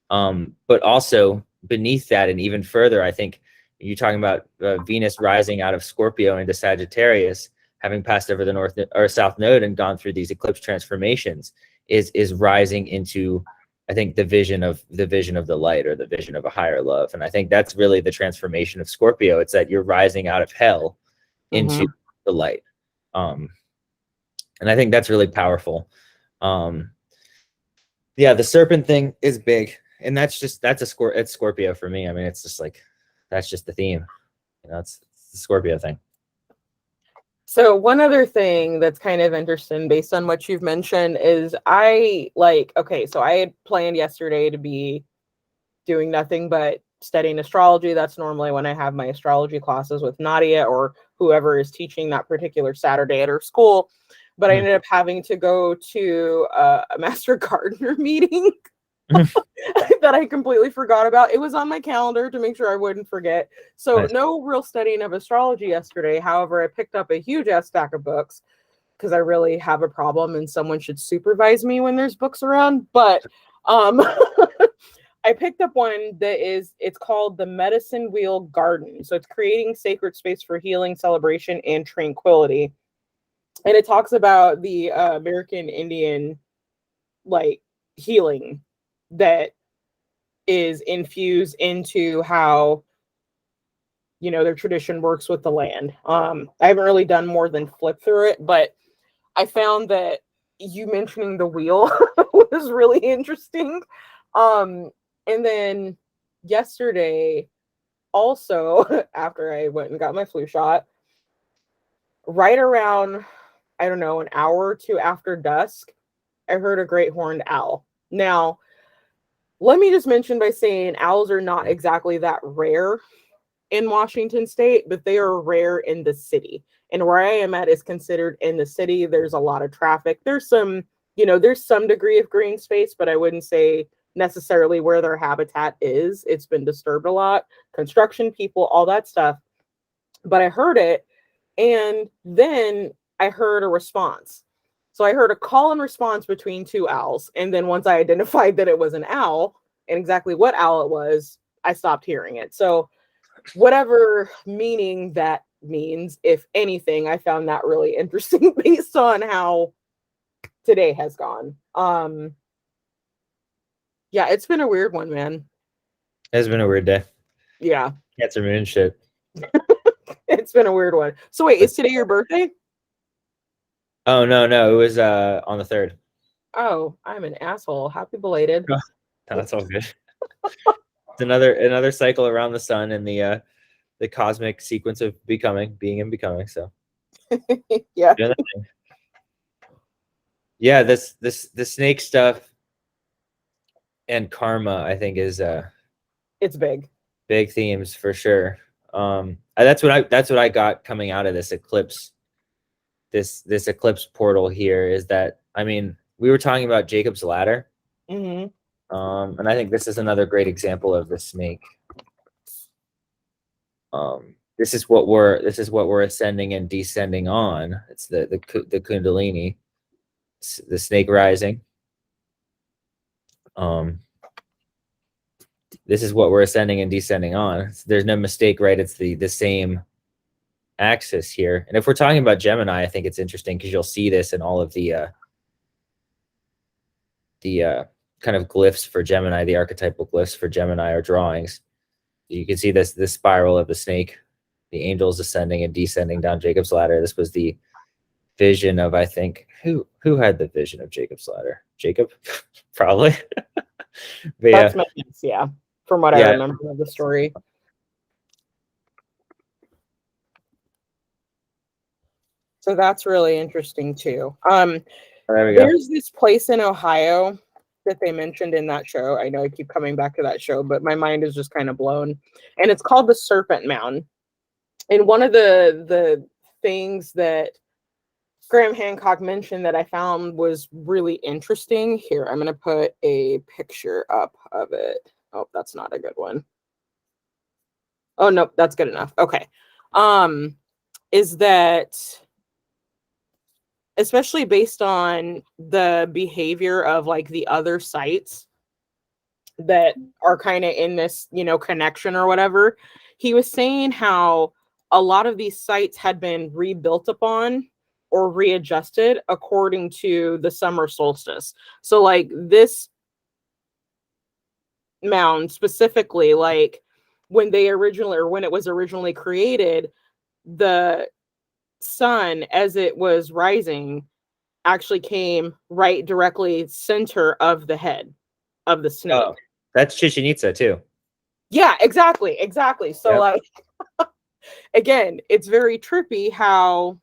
but also beneath that, and even further, I think you're talking about Venus rising out of Scorpio into Sagittarius, having passed over the north or south node and gone through these eclipse transformations, is rising into, I think, the vision of the light, or the vision of a higher love. And I think that's really the transformation of Scorpio. It's that you're rising out of hell into the light. And I think that's really powerful. Yeah, the serpent thing is big, and it's Scorpio for me. I mean, it's just like, that's just the theme, it's the Scorpio thing. So one other thing that's kind of interesting based on what you've mentioned is so I had planned yesterday to be doing nothing but studying astrology. That's normally when I have my astrology classes with Nadia or whoever is teaching that particular Saturday at her school. But I ended up having to go to a Master Gardener meeting that I completely forgot about. It was on my calendar to make sure I wouldn't forget. So Nice. No real studying of astrology yesterday. However, I picked up a huge ass stack of books because I really have a problem and someone should supervise me when there's books around. But I picked up one it's called The Medicine Wheel Garden. So it's creating sacred space for healing, celebration, and tranquility. And it talks about the American Indian healing that is infused into how their tradition works with the land. I haven't really done more than flip through it, but I found that you mentioning the wheel was really interesting. And then yesterday, also, after I went and got my flu shot, right around, I don't know, an hour or two after dusk, I heard a great horned owl. Now, let me just mention by saying owls are not exactly that rare in Washington State, but they are rare in the city. And where I am at is considered in the city. There's a lot of traffic. There's some degree of green space, but I wouldn't say necessarily where their habitat is. It's been disturbed a lot. Construction, people, all that stuff. But I heard it, and then I heard a response. So I heard a call and response between two owls. And then once I identified that it was an owl and exactly what owl it was, I stopped hearing it. So whatever meaning that means, if anything, I found that really interesting based on how today has gone. Yeah, it's been a weird one, man. It's been a weird day. Yeah. Cancer moon shit. It's been a weird one. So wait, is today your birthday? Oh no, it was on the 3rd. Oh, I'm an asshole. Happy belated. No, that's all good. It's another cycle around the sun and the cosmic sequence of being and becoming. So Yeah. Yeah, the snake stuff and karma, I think, is It's big themes for sure. That's what I got coming out of this eclipse. This eclipse portal here is that, I mean, we were talking about Jacob's ladder. Mm-hmm. And I think this is another great example of the snake. This is what we're ascending and descending on. It's the Kundalini, it's the snake rising. This is what we're ascending and descending on. There's no mistake, right? It's the same axis here. And if we're talking about Gemini, I think it's interesting because you'll see this in all of the kind of glyphs for Gemini, the archetypal glyphs for Gemini or drawings. You can see this spiral of the snake, the angels ascending and descending down Jacob's ladder. This was the vision of, I think, who had the vision of Jacob's ladder? Jacob, probably. But That's my guess, yeah. From what I remember of the story. So that's really interesting too. There's this place in Ohio that they mentioned in that show. I know I keep coming back to that show, but my mind is just kind of blown. And it's called the Serpent Mound. And one of the things that Graham Hancock mentioned that I found was really interesting. Here, I'm going to put a picture up of it. Oh, that's not a good one. Oh, nope, that's good enough. Okay. Is that, especially based on the behavior of like the other sites that are kind of in this, connection or whatever, he was saying how a lot of these sites had been rebuilt upon or readjusted according to the summer solstice. So like this mound specifically, like when it was originally created, the sun as it was rising actually came right directly center of the head of the snake. Oh, that's Chichen Itza too. Yeah, exactly. So yep. Like again, it's very trippy how,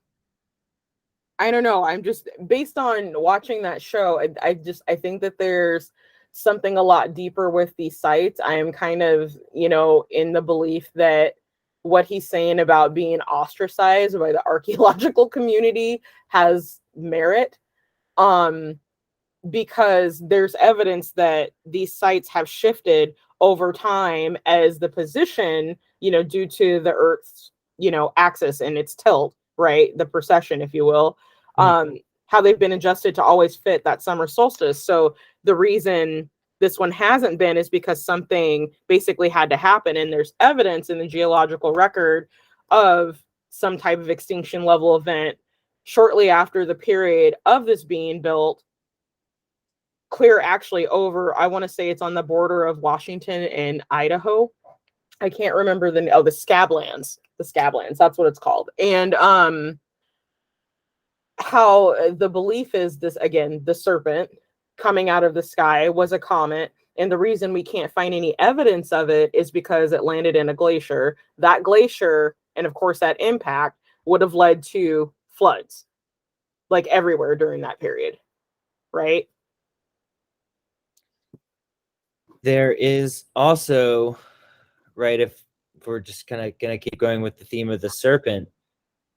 I don't know, I'm just, based on watching that show, I think that there's something a lot deeper with these sites. I am kind of, in the belief that what he's saying about being ostracized by the archaeological community has merit, because there's evidence that these sites have shifted over time as the position, due to the Earth's, axis and its tilt, right? The precession, if you will, how they've been adjusted to always fit that summer solstice. So the reason this one hasn't been is because something basically had to happen. And there's evidence in the geological record of some type of extinction level event shortly after the period of this being built, clear actually over, I want to say it's on the border of Washington and Idaho. I can't remember the Scablands. The Scablands, that's what it's called. And how the belief is this, again, the serpent coming out of the sky was a comet. And the reason we can't find any evidence of it is because it landed in a glacier. That glacier, and of course that impact, would have led to floods, like everywhere during that period, right? There is also, right, if we're just kind of gonna keep going with the theme of the serpent,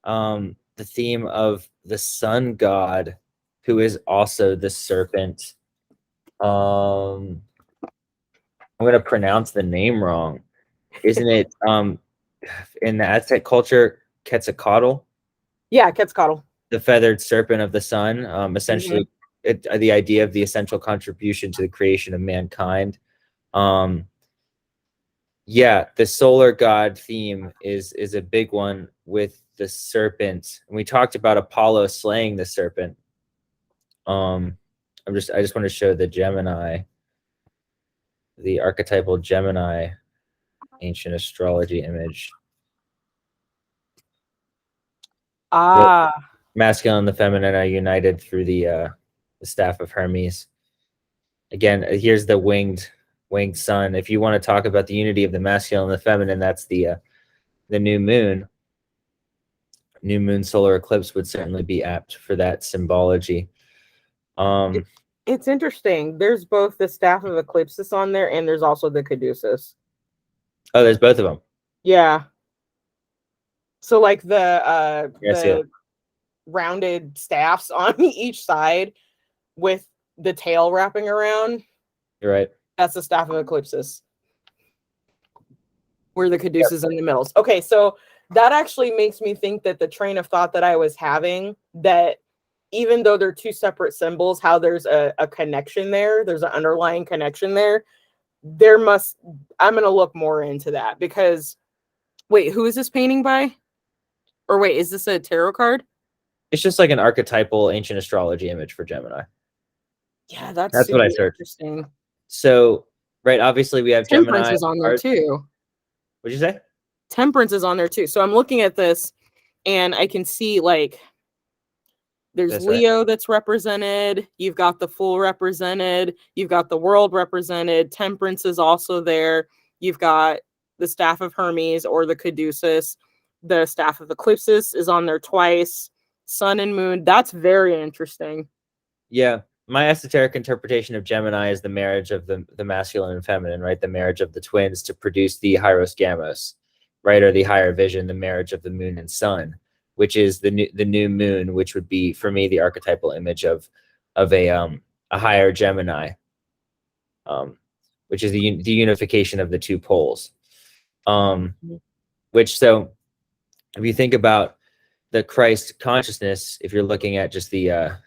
the theme of the sun god, who is also the serpent. I'm gonna pronounce the name wrong. Isn't it in the Aztec culture, Quetzalcoatl? Yeah, Quetzalcoatl. the feathered serpent of the sun, Mhm. essentially the idea of the essential contribution to the creation of mankind. Yeah, the solar god theme is a big one with the serpent. And we talked about Apollo slaying the serpent. I just want to show the Gemini, the archetypal Gemini ancient astrology image. Ah, Masculine and the feminine are united through the staff of Hermes. Again, here's the winged sun. If you want to talk about the unity of the masculine and the feminine, that's the new moon. New moon solar eclipse would certainly be apt for that symbology. it, it's interesting. There's both the staff of Eclipsis on there, and there's also the caduceus. Oh, there's both of them. Yeah. So like Yeah, I see it. the rounded staffs on each side with the tail wrapping around. You're right. That's the staff of Eclipsis. Where the caduceus in the middle. Okay, so that actually makes me think that the train of thought that I was having, that even though they're two separate symbols, how there's a connection there, there's an underlying connection there. I'm going to look more into that because, wait, who is this painting by? Or wait, is this a tarot card? It's just like an archetypal ancient astrology image for Gemini. Yeah, that's what super I searched. interesting. So, right, obviously we have Temperance Gemini. is on there too. What'd you say? Temperance is on there too. So I'm looking at this and I can see like there's That's Leo that's represented. You've got the Fool represented. You've got the World represented. Temperance is also there. You've got the Staff of Hermes or the Caduceus. The Staff of Eclipsis is on there twice. Sun and Moon. That's very interesting. Yeah. My esoteric interpretation of Gemini is the marriage of the masculine and feminine, right? The marriage of the twins to produce the Hyros Gamos, right? Or the higher vision, the marriage of the moon and sun, which is the new moon, which would be for me the archetypal image of a higher Gemini, which is the unification of the two poles. Which, so if you think about the Christ consciousness, if you're looking at just the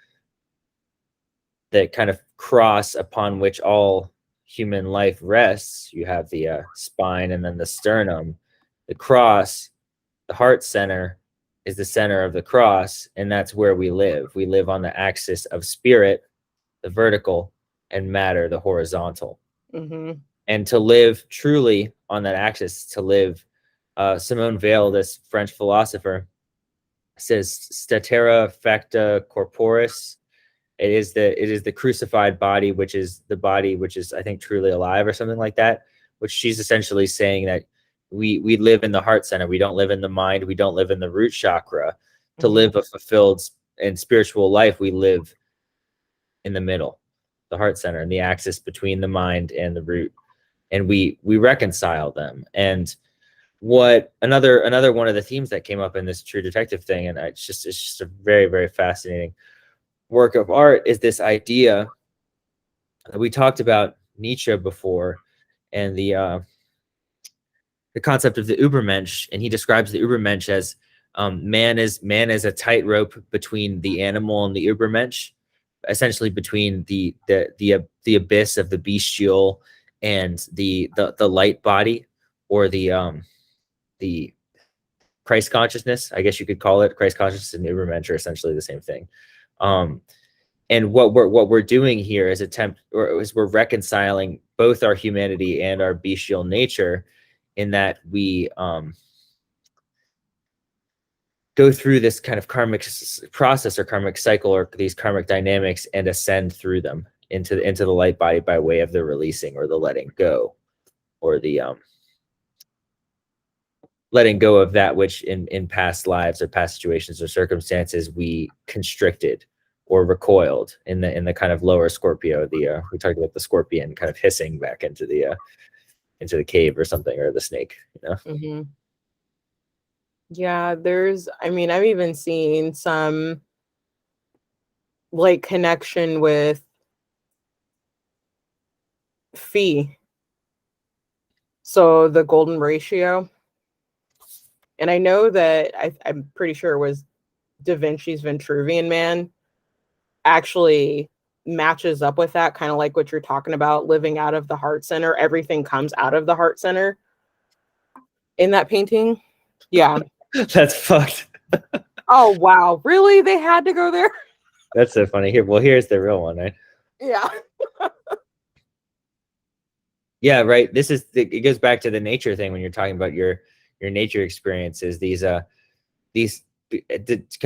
kind of cross upon which all human life rests, you have the spine and then the sternum. The cross, the heart center, is the center of the cross, and that's where we live. We live on the axis of spirit, the vertical, and matter, the horizontal. Mm-hmm. And to live truly on that axis, to live, Simone Weil, this French philosopher, says statera facta corporis. It is the crucified body, which is the body which is, I think, truly alive, or something like that. Which she's essentially saying that we live in the heart center. We don't live in the mind. We don't live in the root chakra. To live a fulfilled and spiritual life, we live in the middle, the heart center, and the axis between the mind and the root, and we reconcile them. And what another one of the themes that came up in this True Detective thing, and it's just a very, very fascinating work of art, is this idea that we talked about Nietzsche before, and the concept of the Übermensch, and he describes the Übermensch as man is a tightrope between the animal and the Übermensch, essentially between the abyss of the bestial and the light body, or the Christ consciousness, I guess you could call it. Christ consciousness and Übermensch are essentially the same thing. And what we're doing here is we're reconciling both our humanity and our bestial nature, in that we go through this kind of karmic process or karmic cycle, or these karmic dynamics, and ascend through them into the light body by way of the releasing or the letting go, or the letting go of that which in past lives or past situations or circumstances we constricted or recoiled in the kind of lower Scorpio. We talked about the scorpion kind of hissing back into the cave or something, or the snake, Mm-hmm. Yeah, I've even seen some like connection with phi. So the golden ratio. And I know that I'm pretty sure it was Da Vinci's Vitruvian Man actually matches up with that, kind of like what you're talking about, living out of the heart center. Everything comes out of the heart center in that painting. Yeah. That's fucked. Oh wow, really? They had to go there? That's so funny. Here, well, here's the real one, right? Yeah. Yeah, right. This is it goes back to the nature thing when you're talking about your nature experiences. These kind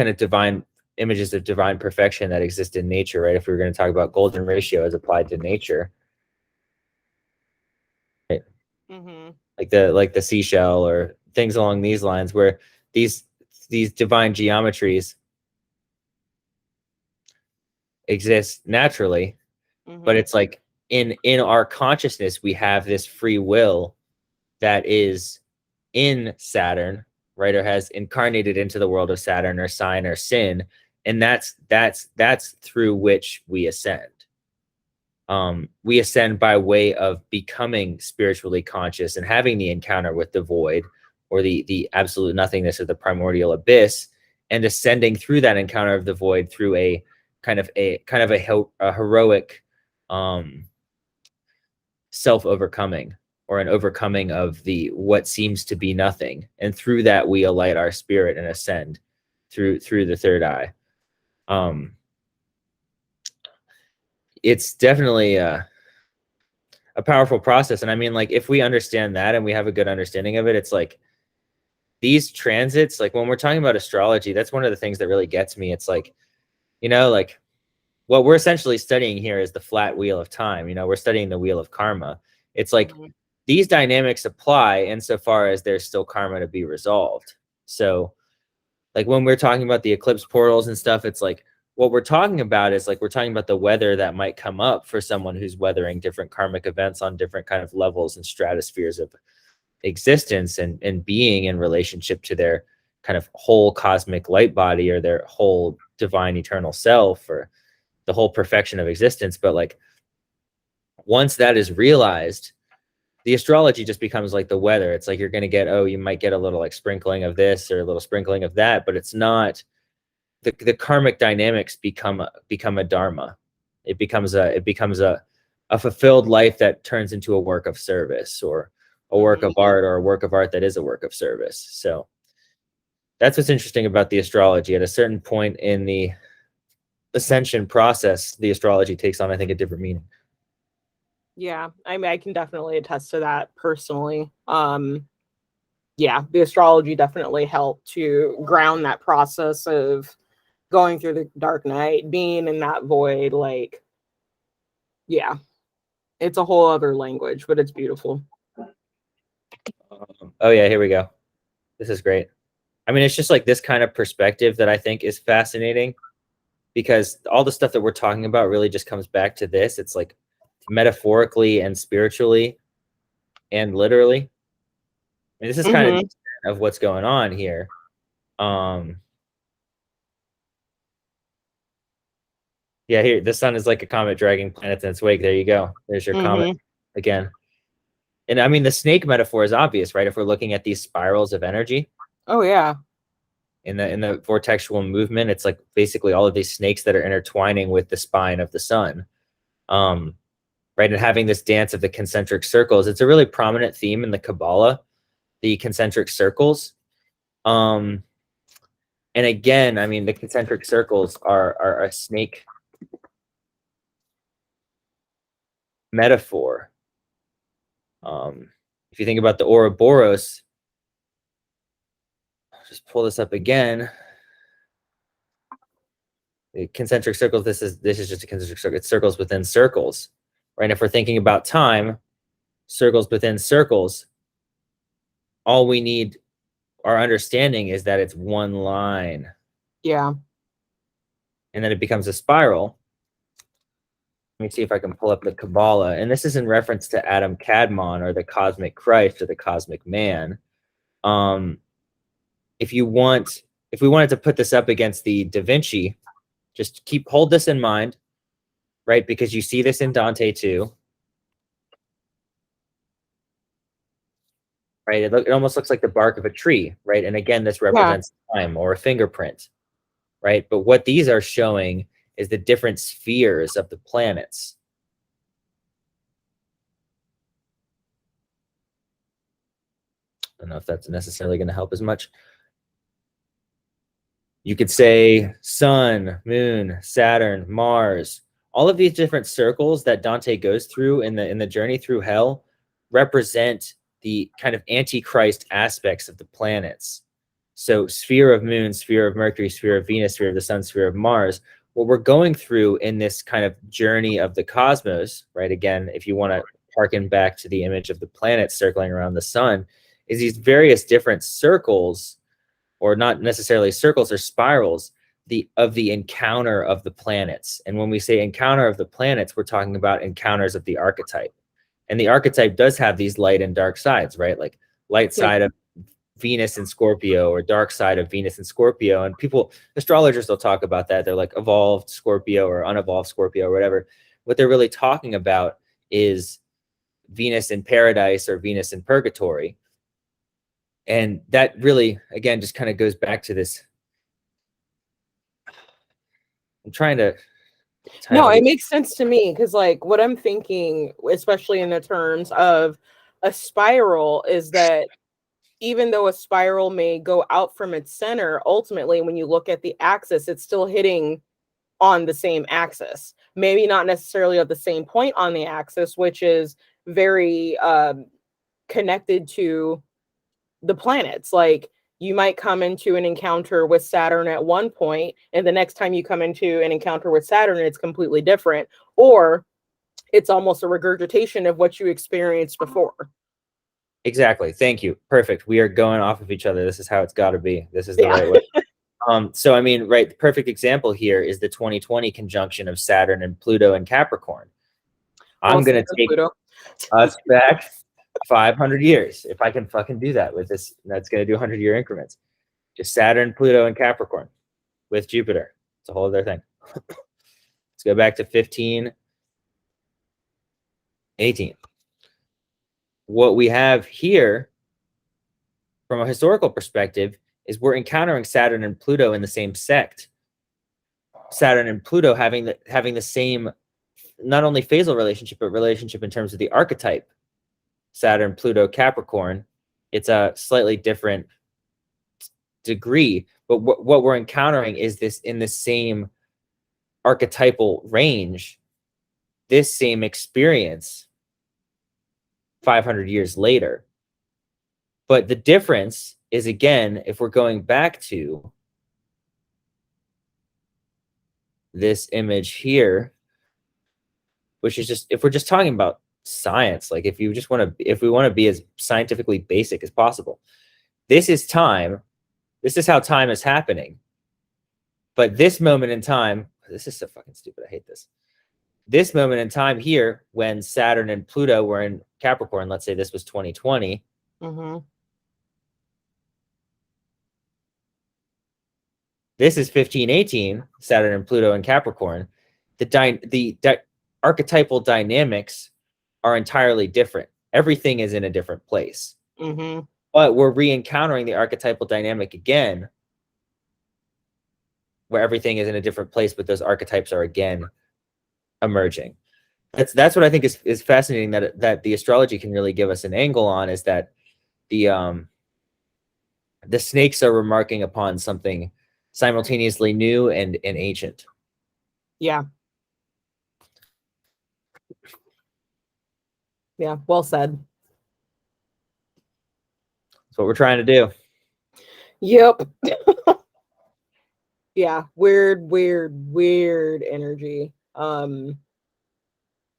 of divine images of divine perfection that exist in nature, right? If we were going to talk about golden ratio as applied to nature, right? Mm-hmm. Like the seashell or things along these lines, where these divine geometries exist naturally, but it's like in our consciousness we have this free will that is in Saturn, right, or has incarnated into the world of Saturn or sign or sin, and that's through which we ascend. We ascend by way of becoming spiritually conscious and having the encounter with the void, or the absolute nothingness of the primordial abyss, and ascending through that encounter of the void through a heroic self overcoming, or an overcoming of the what seems to be nothing, and through that we alight our spirit and ascend through the third eye. It's definitely a powerful process. And I mean, like, if we understand that and we have a good understanding of it, it's like these transits, like when we're talking about astrology, that's one of the things that really gets me. It's like, like what we're essentially studying here is the flat wheel of time. We're studying the wheel of karma. It's like these dynamics apply insofar as there's still karma to be resolved. So like when we're talking about the eclipse portals and stuff, it's like what we're talking about is like we're talking about the weather that might come up for someone who's weathering different karmic events on different kind of levels and stratospheres of existence, and being in relationship to their kind of whole cosmic light body, or their whole divine eternal self, or the whole perfection of existence. But like once that is realized, the astrology just becomes like the weather. It's like you're going to get, you might get a little like sprinkling of this or a little sprinkling of that, but it's not the karmic dynamics become a dharma. It becomes a fulfilled life that turns into a work of service, or a work of art, or a work of art that is a work of service. So that's what's interesting about the astrology. At a certain point in the ascension process, the astrology takes on, I think, a different meaning. Yeah, I mean, I can definitely attest to that personally. Yeah, the astrology definitely helped to ground that process of going through the dark night, being in that void. Like, yeah, it's a whole other language, but it's beautiful. Oh yeah, here we go. This is great. I mean, it's just like this kind of perspective that I think is fascinating, because all the stuff that we're talking about really just comes back to this. It's like metaphorically and spiritually and literally. I mean, this is kind of what's going on here. Yeah, here, the sun is like a comet dragging planets in its wake. There you go. There's your comet again. And I mean, the snake metaphor is obvious, right? If we're looking at these spirals of energy. Oh yeah. In the vortexual movement, it's like basically all of these snakes that are intertwining with the spine of the sun. Right, and having this dance of the concentric circles. It's a really prominent theme in the Kabbalah, the concentric circles. And again, I mean, the concentric circles are a snake metaphor. If you think about the Ouroboros, I'll just pull this up again. The concentric circles, this is just a concentric circle. It's circles within circles, right? And if we're thinking about time, circles within circles, all we need, our understanding is that it's one line. Yeah. And then it becomes a spiral. Let me see if I can pull up the Kabbalah. And this is in reference to Adam Kadmon, or the cosmic Christ, or the cosmic man. If we wanted to put this up against the Da Vinci, just hold this in mind, right? Because you see this in Dante too. Right? It almost looks like the bark of a tree, right? And again, this represents time, or a fingerprint. right? But what these are showing is the different spheres of the planets. I don't know if that's necessarily going to help as much. You could say Sun, Moon, Saturn, Mars. All of these different circles that Dante goes through in the journey through hell represent the kind of antichrist aspects of the planets. So sphere of Moon, sphere of Mercury, sphere of Venus, sphere of the Sun, sphere of Mars. What we're going through in this kind of journey of the cosmos, right? Again, if you want to harken back to the image of the planets circling around the sun, is these various different circles, or not necessarily circles or spirals, of the encounter of the planets. And when we say encounter of the planets, we're talking about encounters of the archetype. And the archetype does have these light and dark sides, right? Like light side of Venus and Scorpio, or dark side of Venus and Scorpio. And people, astrologers, will talk about that. They're like evolved Scorpio or unevolved Scorpio or whatever. What they're really talking about is Venus in paradise or Venus in purgatory. And that really, again, just kind of goes back to this. I'm trying to. No, it makes sense to me, because like what I'm thinking, especially in the terms of a spiral, is that even though a spiral may go out from its center, ultimately, when you look at the axis, it's still hitting on the same axis. Maybe not necessarily at the same point on the axis, which is very connected to the planets. Like you might come into an encounter with Saturn at one point, and the next time you come into an encounter with Saturn, it's completely different. Or it's almost a regurgitation of what you experienced before. Exactly. Thank you. Perfect. We are going off of each other. This is how it's got to be. This is the right way. So, I mean, right, the perfect example here is the 2020 conjunction of Saturn and Pluto and Capricorn. I'm going to take us back 500 years. If I can fucking do that with this, that's going to do 100-year increments. Just Saturn, Pluto, and Capricorn with Jupiter. It's a whole other thing. Let's go back to 1518. What we have here from a historical perspective is we're encountering Saturn and Pluto in the same sect. Saturn and Pluto having the same, not only phasal relationship, but relationship in terms of the archetype. Saturn, Pluto, Capricorn. It's a slightly different degree, but what we're encountering is this in the same archetypal range, this same experience 500 years later. But the difference is, again, if we're going back to this image here, which is just, if we're just talking about science, like if we want to be as scientifically basic as possible, this is time. This is how time is happening. But this moment in time, this is so fucking stupid. I hate this. This moment in time here, when Saturn and Pluto were in Capricorn, let's say this was 2020. This is 1518, Saturn and Pluto in Capricorn. The archetypal dynamics are entirely different. Everything is in a different place. But we're re-encountering the archetypal dynamic again, where everything is in a different place, but those archetypes are again emerging. That's what I think is fascinating, that the astrology can really give us an angle on, is that the snakes are remarking upon something simultaneously new and ancient. Yeah. Yeah, well said. That's what we're trying to do. Yep. Yeah, weird energy.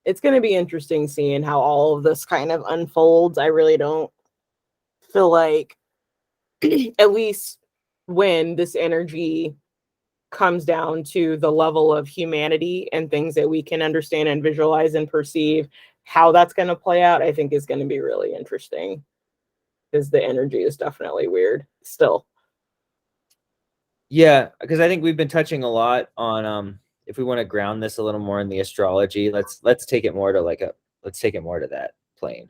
It's going to be interesting seeing how all of this kind of unfolds. I really don't feel like, at least when this energy comes down to the level of humanity and things that we can understand and visualize and perceive, how that's going to play out, I think is going to be really interesting, because the energy is definitely weird still. Yeah, because I think we've been touching a lot on if we want to ground this a little more in the astrology, let's take it more to that plane.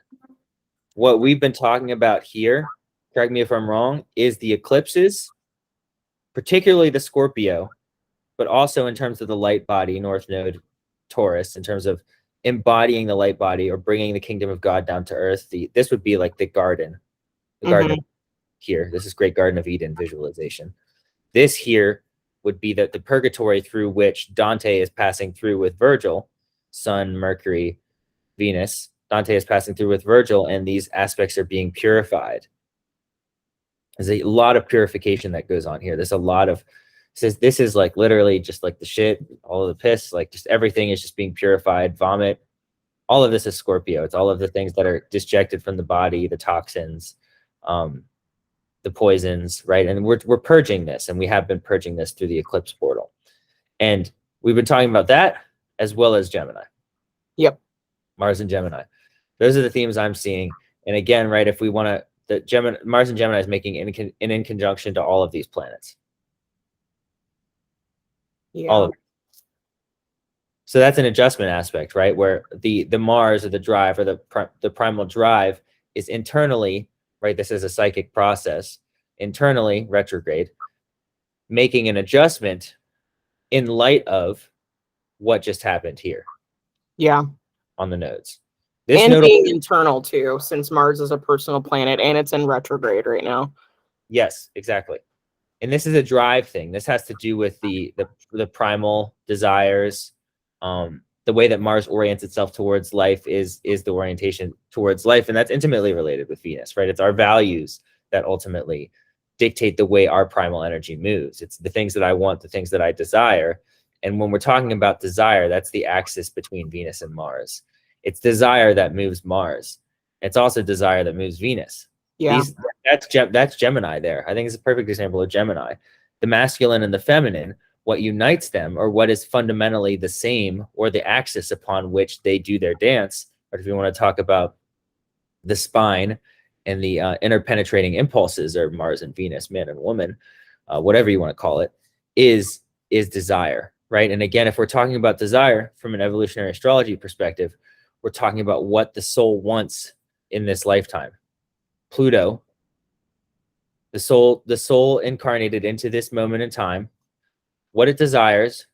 What we've been talking about here, correct me if I'm wrong, is the eclipses, particularly the Scorpio, but also in terms of the light body, North Node, Taurus, in terms of embodying the light body or bringing the kingdom of God down to earth. This would be like the garden of here. This is Great Garden of Eden visualization. This here would be the purgatory through which Dante is passing through with Virgil, Sun, Mercury, Venus. Dante is passing through with Virgil, and these aspects are being purified. There's a lot of purification that goes on here. There's a lot of, this is like literally just like the shit, all of the piss, like just everything is just being purified, vomit. All of this is Scorpio. It's all of the things that are disjected from the body, the toxins, the poisons, right? And we're purging this, and we have been purging this through the eclipse portal. And we've been talking about that as well as Gemini. Yep. Mars and Gemini. Those are the themes I'm seeing. And again, right, if we want to, Mars and Gemini is making in conjunction to all of these planets. Yeah. All of them. So that's an adjustment aspect, right? Where the Mars or the drive or the primal drive is internally, right? This is a psychic process, internally retrograde, making an adjustment in light of what just happened here. Yeah. On the nodes. And being internal too, since Mars is a personal planet and it's in retrograde right now. Yes, exactly. And this is a drive thing. This has to do with the primal desires. The way that Mars orients itself towards life is the orientation towards life. And that's intimately related with Venus, right? It's our values that ultimately dictate the way our primal energy moves. It's the things that I want, the things that I desire. And when we're talking about desire, that's the axis between Venus and Mars. It's desire that moves Mars. It's also desire that moves Venus. Yeah. That's Gemini there. I think it's a perfect example of Gemini. The masculine and the feminine, what unites them, or what is fundamentally the same, or the axis upon which they do their dance, or if you want to talk about the spine and the interpenetrating impulses, or Mars and Venus, man and woman, whatever you want to call it, is desire, right? And again, if we're talking about desire from an evolutionary astrology perspective, we're talking about what the soul wants in this lifetime. Pluto, the soul incarnated into this moment in time, what it desires,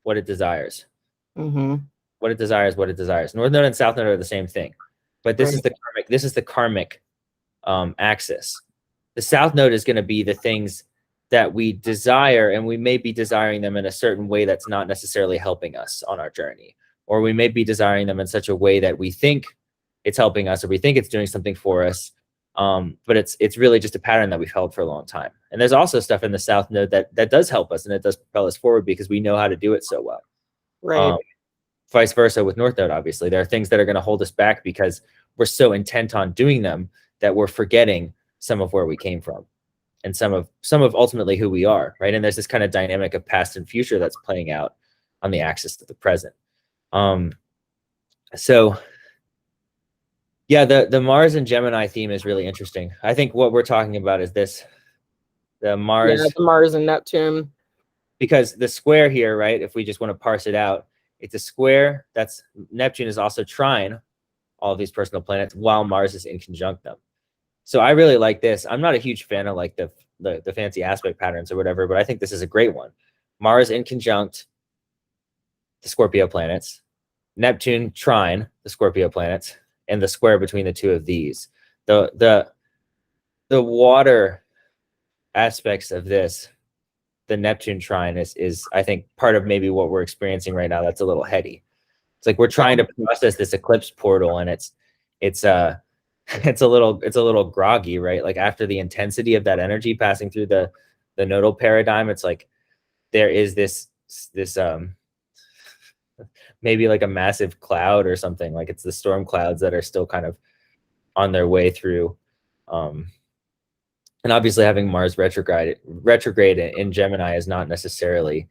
what it desires. What it desires, what it desires. North Node and South Node are the same thing, but this is the karmic axis. The South Node is going to be the things that we desire, and we may be desiring them in a certain way that's not necessarily helping us on our journey. Or we may be desiring them in such a way that we think it's helping us, or we think it's doing something for us. But it's really just a pattern that we've held for a long time. And there's also stuff in the South Node that does help us, and it does propel us forward because we know how to do it so well. Right. Vice versa with North Node, obviously. There are things that are going to hold us back because we're so intent on doing them that we're forgetting some of where we came from and some of ultimately who we are, right? And there's this kind of dynamic of past and future that's playing out on the axis of the present. So yeah, the Mars and Gemini theme is really interesting. I think what we're talking about is this, the Mars and Neptune. Because the square here, right, if we just want to parse it out, it's a square. That's Neptune is also trine all of these personal planets while Mars is in conjunct them. So I really like this. I'm not a huge fan of like the fancy aspect patterns or whatever, but I think this is a great one. Mars in conjunct the Scorpio planets, Neptune trine the Scorpio planets, and the square between the two of these. The water aspects of this, the Neptune trine is I think part of maybe what we're experiencing right now. That's a little heady. It's like we're trying to process this eclipse portal, and it's a little groggy, right? Like after the intensity of that energy passing through the nodal paradigm, it's like there is this maybe like a massive cloud or something. Like it's the storm clouds that are still kind of on their way through. And obviously having Mars retrograde in Gemini is not necessarily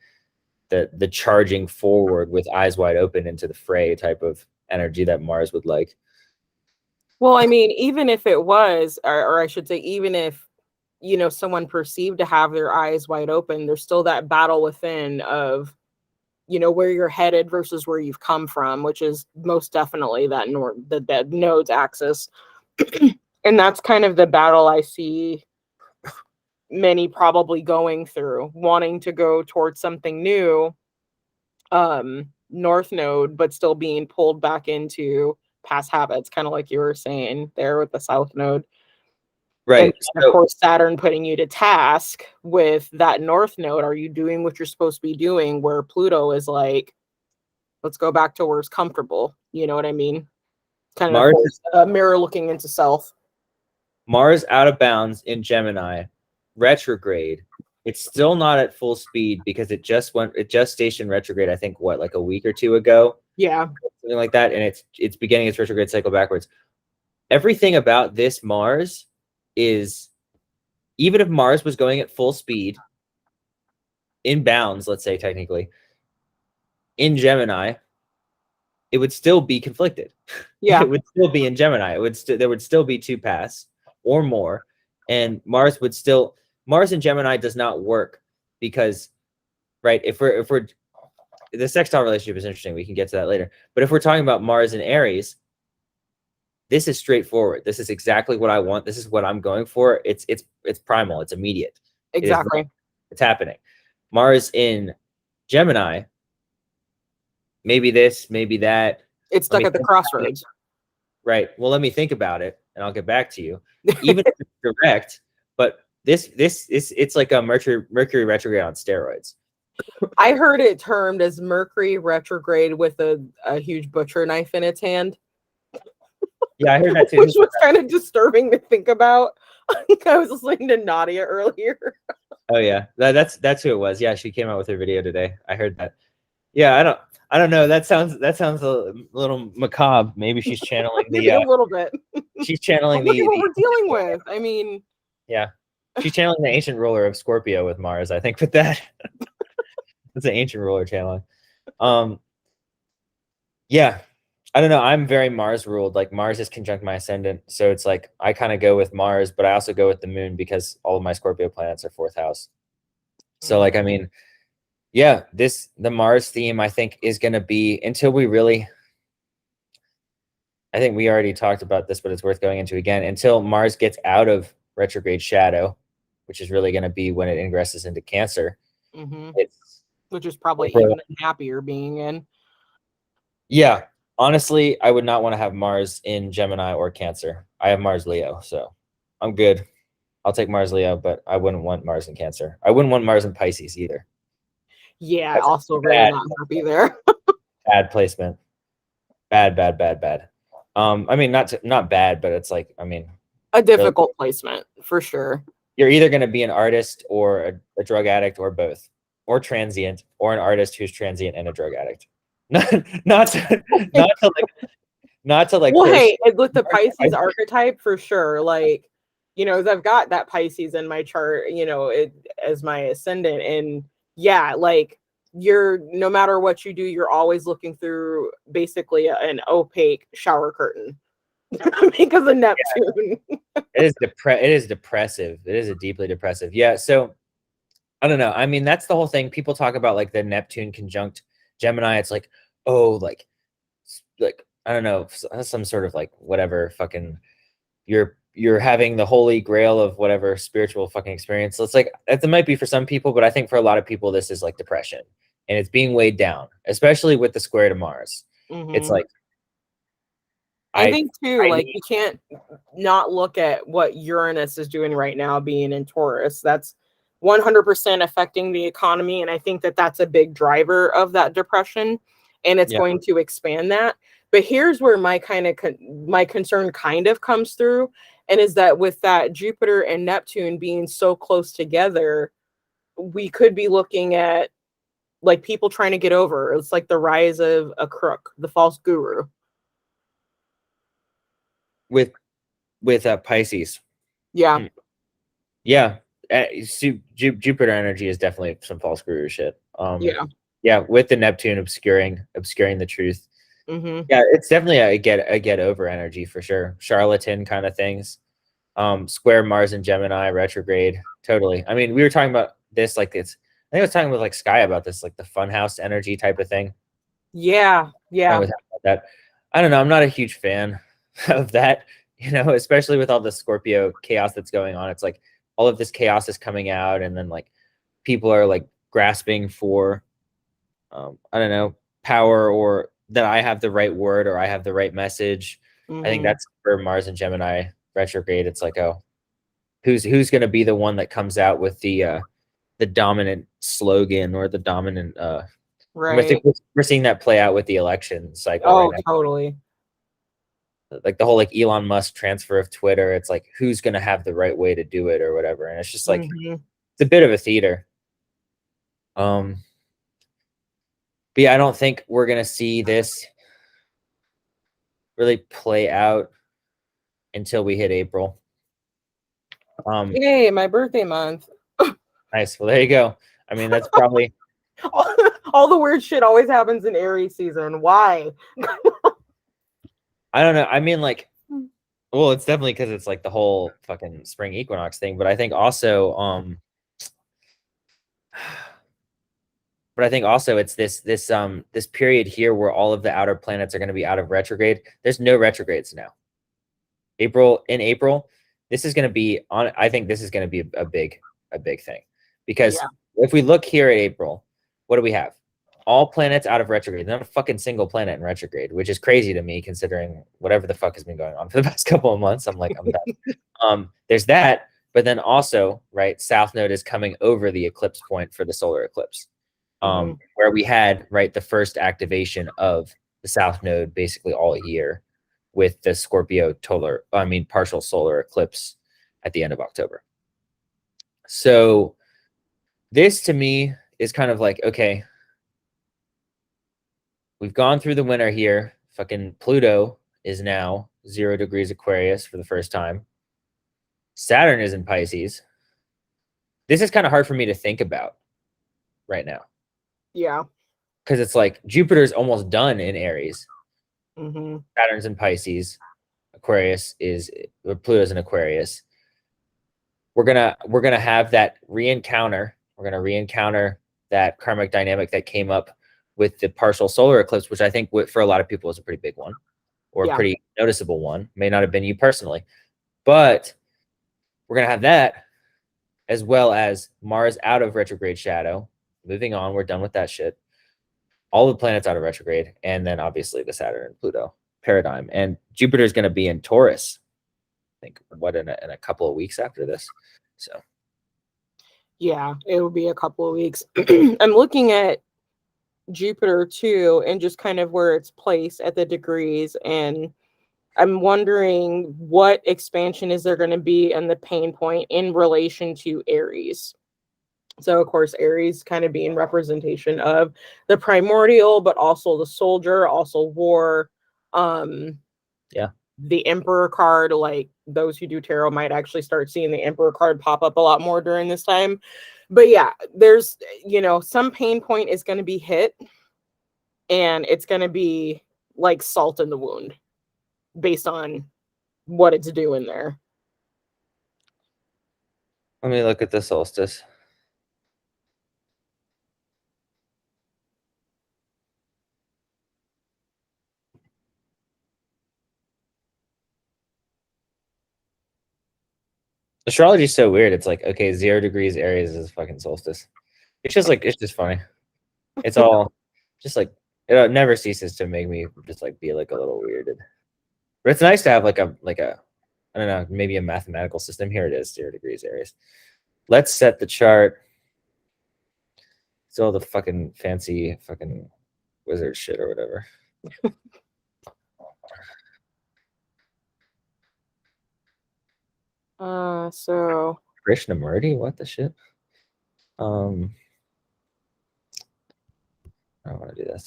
the charging forward with eyes wide open into the fray type of energy that Mars would like. Well, I mean, even if it was, or I should say, even if, you know, someone perceived to have their eyes wide open, there's still that battle within of, you know, where you're headed versus where you've come from, which is most definitely that nodes axis. And that's kind of the battle I see many probably going through, wanting to go towards something new, North Node, but still being pulled back into past habits, kind of like you were saying there with the South Node. Right. And of course, Saturn putting you to task with that North Node. Are you doing what you're supposed to be doing? Where Pluto is like, let's go back to where it's comfortable. You know what I mean? Kind of a mirror looking into self. Mars out of bounds in Gemini, retrograde. It's still not at full speed because it just stationed retrograde, I think, what, like a week or two ago? Yeah. Something like that. And it's beginning its retrograde cycle backwards. Everything about this Mars is, even if Mars was going at full speed, in bounds, let's say technically, in Gemini, it would still be conflicted. Yeah. It would still be in Gemini. There would still be 2 paths or more. And Mars in Gemini does not work because, right, if we're the sextile relationship is interesting. We can get to that later. But if we're talking about Mars in Aries, this is straightforward. This is exactly what I want. This is what I'm going for. It's primal. It's immediate. Exactly. It's happening. Mars in Gemini, maybe this, maybe that. It's stuck at the crossroads. Right. Well, let me think about it, and I'll get back to you. Even if it's direct, but it's like a Mercury retrograde on steroids. I heard it termed as Mercury retrograde with a huge butcher knife in its hand. Yeah, I heard that too. Which was kind of disturbing to think about. I was listening to Nadia earlier. Oh yeah, that's who it was. Yeah, she came out with her video today. I heard that. Yeah, I don't know. That sounds a little macabre. Maybe she's channeling the a little bit. She's channeling what we're dealing with. I mean, yeah, she's channeling the ancient ruler of Scorpio with Mars. I think with that, it's an ancient ruler channeling. Yeah, I don't know. I'm very Mars ruled. Like Mars is conjunct my ascendant, so it's like I kind of go with Mars, but I also go with the moon because all of my Scorpio planets are 4th house. So like, I mean, yeah, the Mars theme, I think, is going to be, until we really, I think we already talked about this, but it's worth going into again, until Mars gets out of retrograde shadow, which is really going to be when it ingresses into Cancer. Which is probably even happier being in. Yeah, honestly, I would not want to have Mars in Gemini or Cancer. I have Mars Leo, so I'm good. I'll take Mars Leo, but I wouldn't want Mars in Cancer. I wouldn't want Mars in Pisces either. Yeah, that's also really not happy there. Bad placement. Bad. I mean, not bad, but it's like, I mean, a difficult placement for sure. You're either going to be an artist or a drug addict or both, or transient, or an artist who's transient and a drug addict. Not to like. Well, hey, with the Pisces archetype for sure. Like, you know, I've got that Pisces in my chart, you know, as my ascendant, and yeah, like no matter what you do, you're always looking through basically an opaque shower curtain because of Neptune. It is depressive. It is a deeply depressive. Yeah. So I don't know. I mean, that's the whole thing. People talk about like the Neptune conjunct Gemini. It's like, oh, like I don't know, some sort of like whatever fucking you're having the holy grail of whatever spiritual fucking experience. So it's like, that might be for some people, but I think for a lot of people, this is like depression and it's being weighed down, especially with the square to Mars. It's like, I think too, like you can't not look at what Uranus is doing right now, being in Taurus. That's 100% affecting the economy. And I think that that's a big driver of that depression, and it's going to expand that. But here's where my concern kind of comes through, and is that with that Jupiter and Neptune being so close together, we could be looking at like people trying to get over. It's like the rise of a crook, the false guru. With Pisces. Yeah. Yeah. Jupiter energy is definitely some false guru shit. Yeah, with the Neptune obscuring the truth. Yeah, it's definitely a get over energy for sure. Charlatan kind of things. Square Mars and Gemini retrograde. Totally. I mean, we were talking about this like it's. I think I was talking with like Sky about this, like the funhouse energy type of thing. Yeah. That. I don't know. I'm not a huge fan of that. You know, especially with all the Scorpio chaos that's going on. It's like all of this chaos is coming out, and then like people are like grasping for I don't know, power, or that I have the right word or I have the right message. I think that's for Mars and Gemini retrograde. It's like, oh, who's going to be the one that comes out with the dominant slogan or the dominant I think Right. we're seeing that play out with the election cycle right Oh, now. totally. Like the whole like Elon Musk transfer of Twitter, it's like who's going to have the right way to do it or whatever, and it's just like it's a bit of a theater. But yeah, I don't think we're going to see this really play out until we hit April. Yay, my birthday month. Nice. Well, there you go. I mean, that's probably all the weird shit always happens in Aries season. Why? I don't know. I mean, like, well, it's definitely because it's like the whole fucking spring equinox thing. But I think also, it's this period here where all of the outer planets are going to be out of retrograde. There's no retrogrades now. In April, this is going to be on. I think this is going to be a big thing, because if we look here at April, what do we have? All planets out of retrograde. Not a fucking single planet in retrograde, which is crazy to me considering whatever the fuck has been going on for the past couple of months. I'm like, I'm done. There's that, but then also, right, South Node is coming over the eclipse point for the solar eclipse, where we had, right, the first activation of the South Node basically all year with the Scorpio partial solar eclipse at the end of October. So this to me is kind of like, okay, we've gone through the winter here. Fucking Pluto is now 0 degrees Aquarius for the first time. Saturn is in Pisces. This is kind of hard for me to think about right now. Yeah. Because it's like Jupiter's almost done in Aries. Saturn's in Pisces. Pluto's in Aquarius. We're gonna have that re-encounter. We're gonna re-encounter that karmic dynamic that came up with the partial solar eclipse, which I think for a lot of people is a pretty big one, or a pretty noticeable one. May not have been you personally, but we're gonna have that, as well as Mars out of retrograde shadow. Moving on, we're done with that shit. All the planets out of retrograde, and then obviously the Saturn and Pluto paradigm. And Jupiter is going to be in Taurus, I think, in a couple of weeks after this. So yeah, it will be a couple of weeks. I'm looking at Jupiter too, and just kind of where it's placed at the degrees, and I'm wondering what expansion is there going to be and the pain point in relation to Aries. So, of course, Aries kind of being representation of the primordial, but also the soldier, also war. The Emperor card, like those who do tarot might actually start seeing the Emperor card pop up a lot more during this time. But yeah, there's, some pain point is going to be hit, and it's going to be like salt in the wound based on what it's doing there. Let me look at the solstice. Astrology is so weird. It's like, okay, 0 degrees Aries is fucking solstice. It's just funny. It's all just like, it never ceases to make me just like be like a little weirded. But it's nice to have like a I don't know, maybe a mathematical system. Here it is, 0 degrees Aries. Let's set the chart. It's all the fucking fancy fucking wizard shit or whatever. So Krishnamurti, what the shit? I don't want to do this.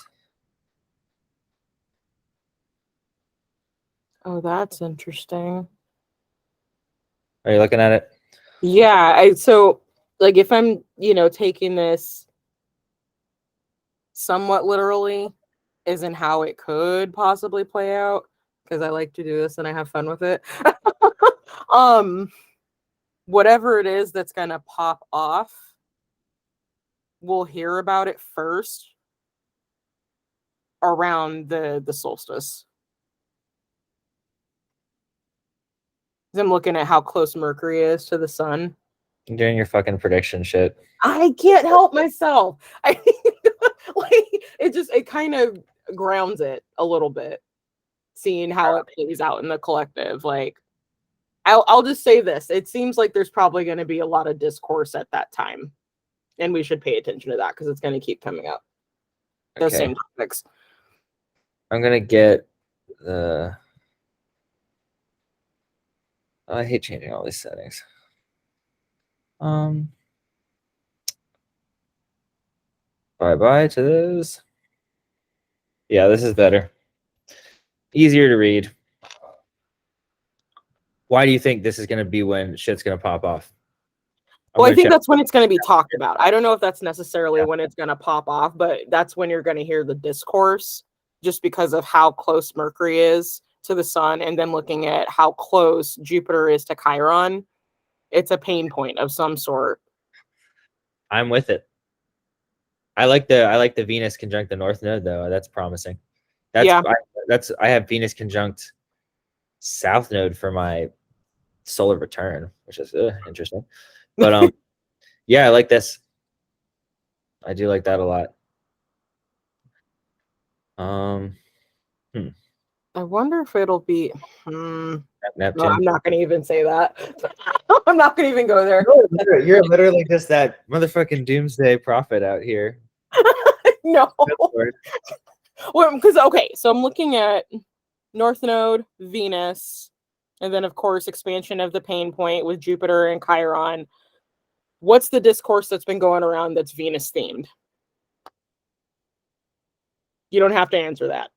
Oh, that's interesting. Are you looking at it? Yeah, so like if I'm, taking this somewhat literally, isn't how it could possibly play out, because I like to do this and I have fun with it. Whatever it is that's gonna pop off, we'll hear about it first around the solstice. I'm looking at how close Mercury is to the sun. You're doing your fucking prediction shit. I can't help myself. I like it kind of grounds it a little bit, seeing how it plays out in the collective. Like I'll just say this. It seems like there's probably going to be a lot of discourse at that time. And we should pay attention to that because it's going to keep coming up. Those same topics. I'm going to get the... I hate changing all these settings. Bye-bye to those. Yeah, this is better. Easier to read. Why do you think this is going to be when shit's going to pop off? Well, I think that's when it's going to be talked about. I don't know if that's necessarily when it's going to pop off, but that's when you're going to hear the discourse, just because of how close Mercury is to the sun, and then looking at how close Jupiter is to Chiron. It's a pain point of some sort. I'm with it. I like the Venus conjunct the North Node, though. That's promising. I have Venus conjunct South Node for my solar return, which is interesting. But yeah, I like this. I do like that a lot. I wonder if it'll be Neptune. No, I'm not going to even say that. I'm not going to even go there. You're literally just that motherfucking doomsday prophet out here. No. Well, because okay, so I'm looking at North Node, Venus, and then of course expansion of the pain point with Jupiter and Chiron. What's the discourse that's been going around that's Venus themed? You don't have to answer that.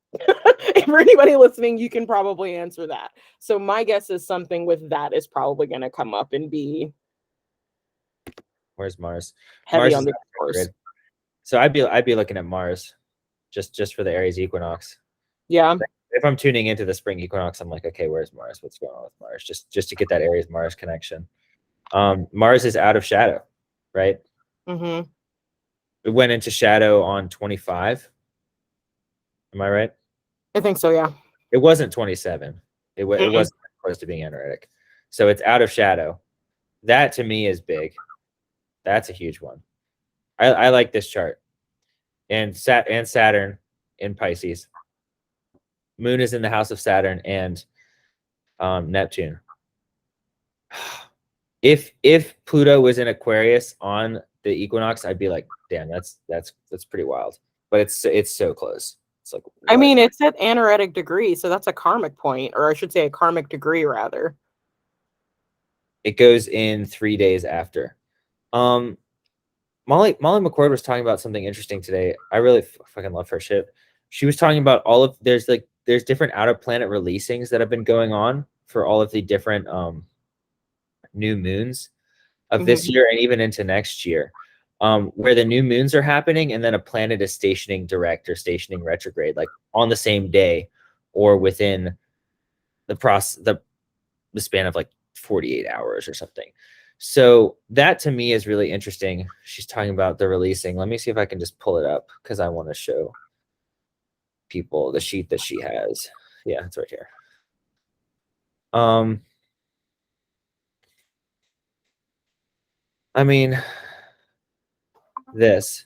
For anybody listening, you can probably answer that. So my guess is something with that is probably going to come up and be. Where's Mars? Heavy Mars on the discourse. So I'd be looking at Mars, just for the Aries equinox. Yeah. If I'm tuning into the spring equinox, I'm like, okay, where's Mars? What's going on with Mars? Just to get that Aries Mars connection. Mars is out of shadow, right? Mm-hmm. It went into shadow on 25. Am I right? I think so, yeah. It wasn't 27. It wasn't close to being anoretic. So it's out of shadow. That to me is big. That's a huge one. I like this chart. And Saturn in Pisces. Moon is in the house of Saturn and Neptune. If Pluto was in Aquarius on the equinox, I'd be like, damn, that's pretty wild. But it's so close. It's like, what? I mean, it's at anoretic degree, so that's a karmic point, or I should say a karmic degree rather. It goes in 3 days after. Molly McCord was talking about something interesting today. I really fucking love her shit. She was talking about there's different outer planet releasings that have been going on for all of the different new moons of this year and even into next year, where the new moons are happening and then a planet is stationing direct or stationing retrograde, like on the same day or within the span of like 48 hours or something. So that to me is really interesting. She's talking about the releasing. Let me see if I can just pull it up because I want to show people the sheet that she has. Yeah, it's right here. I mean, this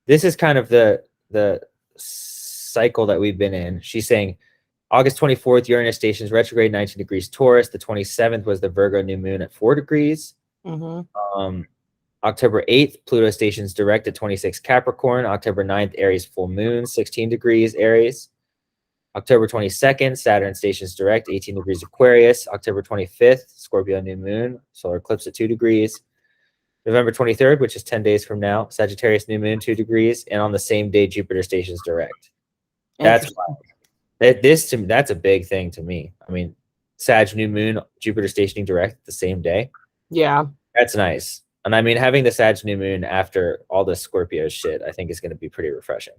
is kind of the cycle that we've been in. She's saying August 24th, Uranus stations retrograde 19 degrees Taurus. The 27th was the Virgo new moon at 4 degrees. October 8th, Pluto stations direct at 26 Capricorn. October 9th, Aries full moon, 16 degrees Aries. October 22nd, Saturn stations direct, 18 degrees Aquarius. October 25th, Scorpio new moon, solar eclipse at 2 degrees. November 23rd, which is 10 days from now, Sagittarius new moon, 2 degrees. And on the same day, Jupiter stations direct. That's that's a big thing to me. I mean, Sag new moon, Jupiter stationing direct the same day. Yeah. That's nice. And I mean, having the Sag new moon after all the Scorpio shit, I think is going to be pretty refreshing.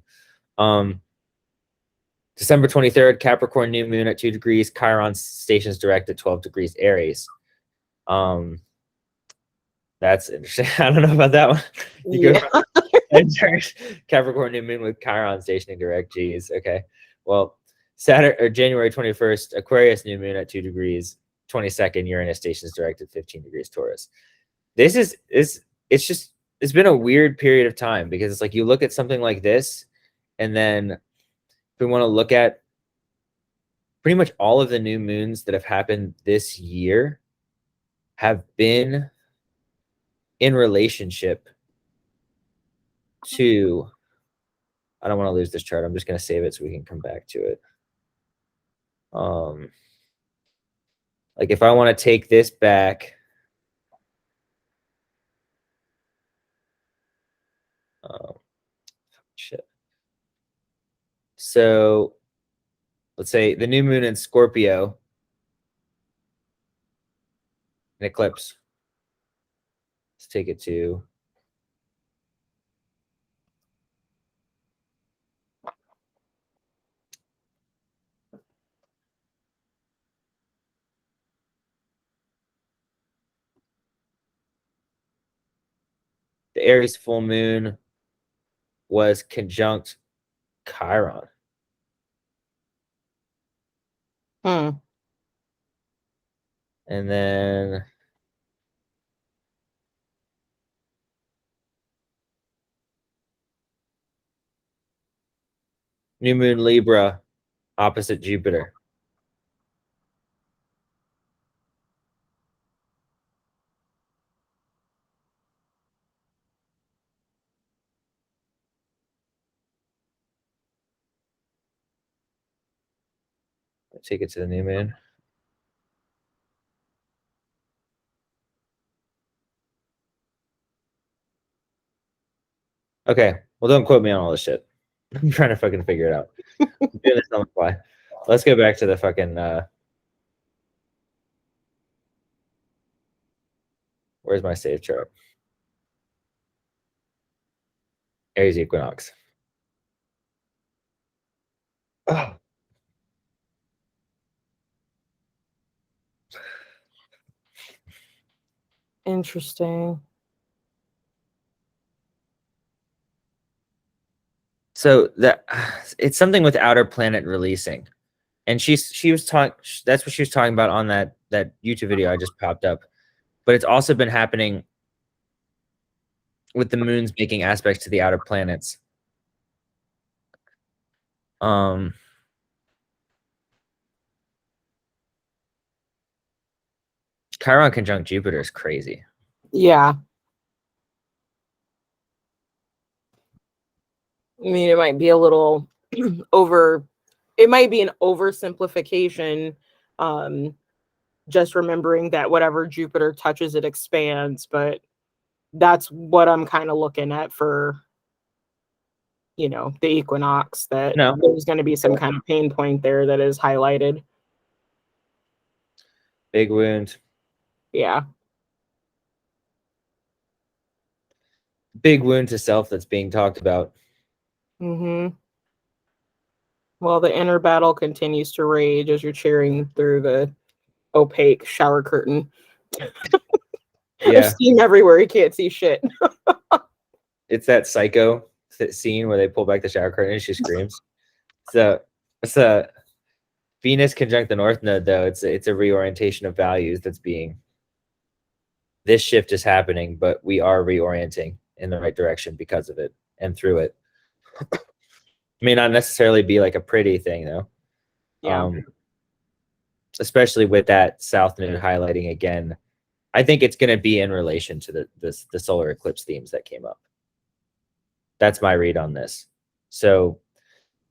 December 23rd, Capricorn new moon at 2 degrees, Chiron stations direct at 12 degrees Aries. That's interesting. I don't know about that one. You go Capricorn new moon with Chiron stationing direct. Geez. Okay. Well, Saturn or January 21st, Aquarius new moon at 2 degrees, 22nd, Uranus stations directed 15 degrees Taurus. This is it's been a weird period of time, because it's like you look at something like this, and then if we want to look at pretty much all of the new moons that have happened this year have been in relationship to, I don't want to lose this chart. I'm just going to save it so we can come back to it. Like if I want to take this back, shit. So let's say the new moon in Scorpio, an eclipse. Let's take it to the Aries full moon was conjunct Chiron. Hmm. And then new moon Libra opposite Jupiter. Let's take it to the new moon. Okay, well, don't quote me on all this shit. I'm trying to fucking figure it out. I'm doing this on the fly. Let's go back to the fucking where's my save chart? Aries equinox. Oh. Interesting. So that it's something with outer planet releasing, and she was talking. That's what she was talking about on that YouTube video I just popped up. But it's also been happening with the moons making aspects to the outer planets. Chiron conjunct Jupiter is crazy. Yeah. I mean, it might be a little it might be an oversimplification. Just remembering that whatever Jupiter touches, it expands, but that's what I'm kind of looking at for, the equinox, that there's going to be some kind of pain point there that is highlighted. Big wound. Yeah. Big wound to self that's being talked about. Mm-hmm. Well, the inner battle continues to rage as you're cheering through the opaque shower curtain. Yeah. There's steam everywhere. You can't see shit. It's that Psycho scene where they pull back the shower curtain and she screams. So it's a Venus conjunct the North Node, though. It's a reorientation of values that's being. This shift is happening, but we are reorienting in the right direction because of it and through it. May not necessarily be like a pretty thing, though. Yeah. Especially with that South Node highlighting again. I think it's going to be in relation to the solar eclipse themes that came up. That's my read on this. So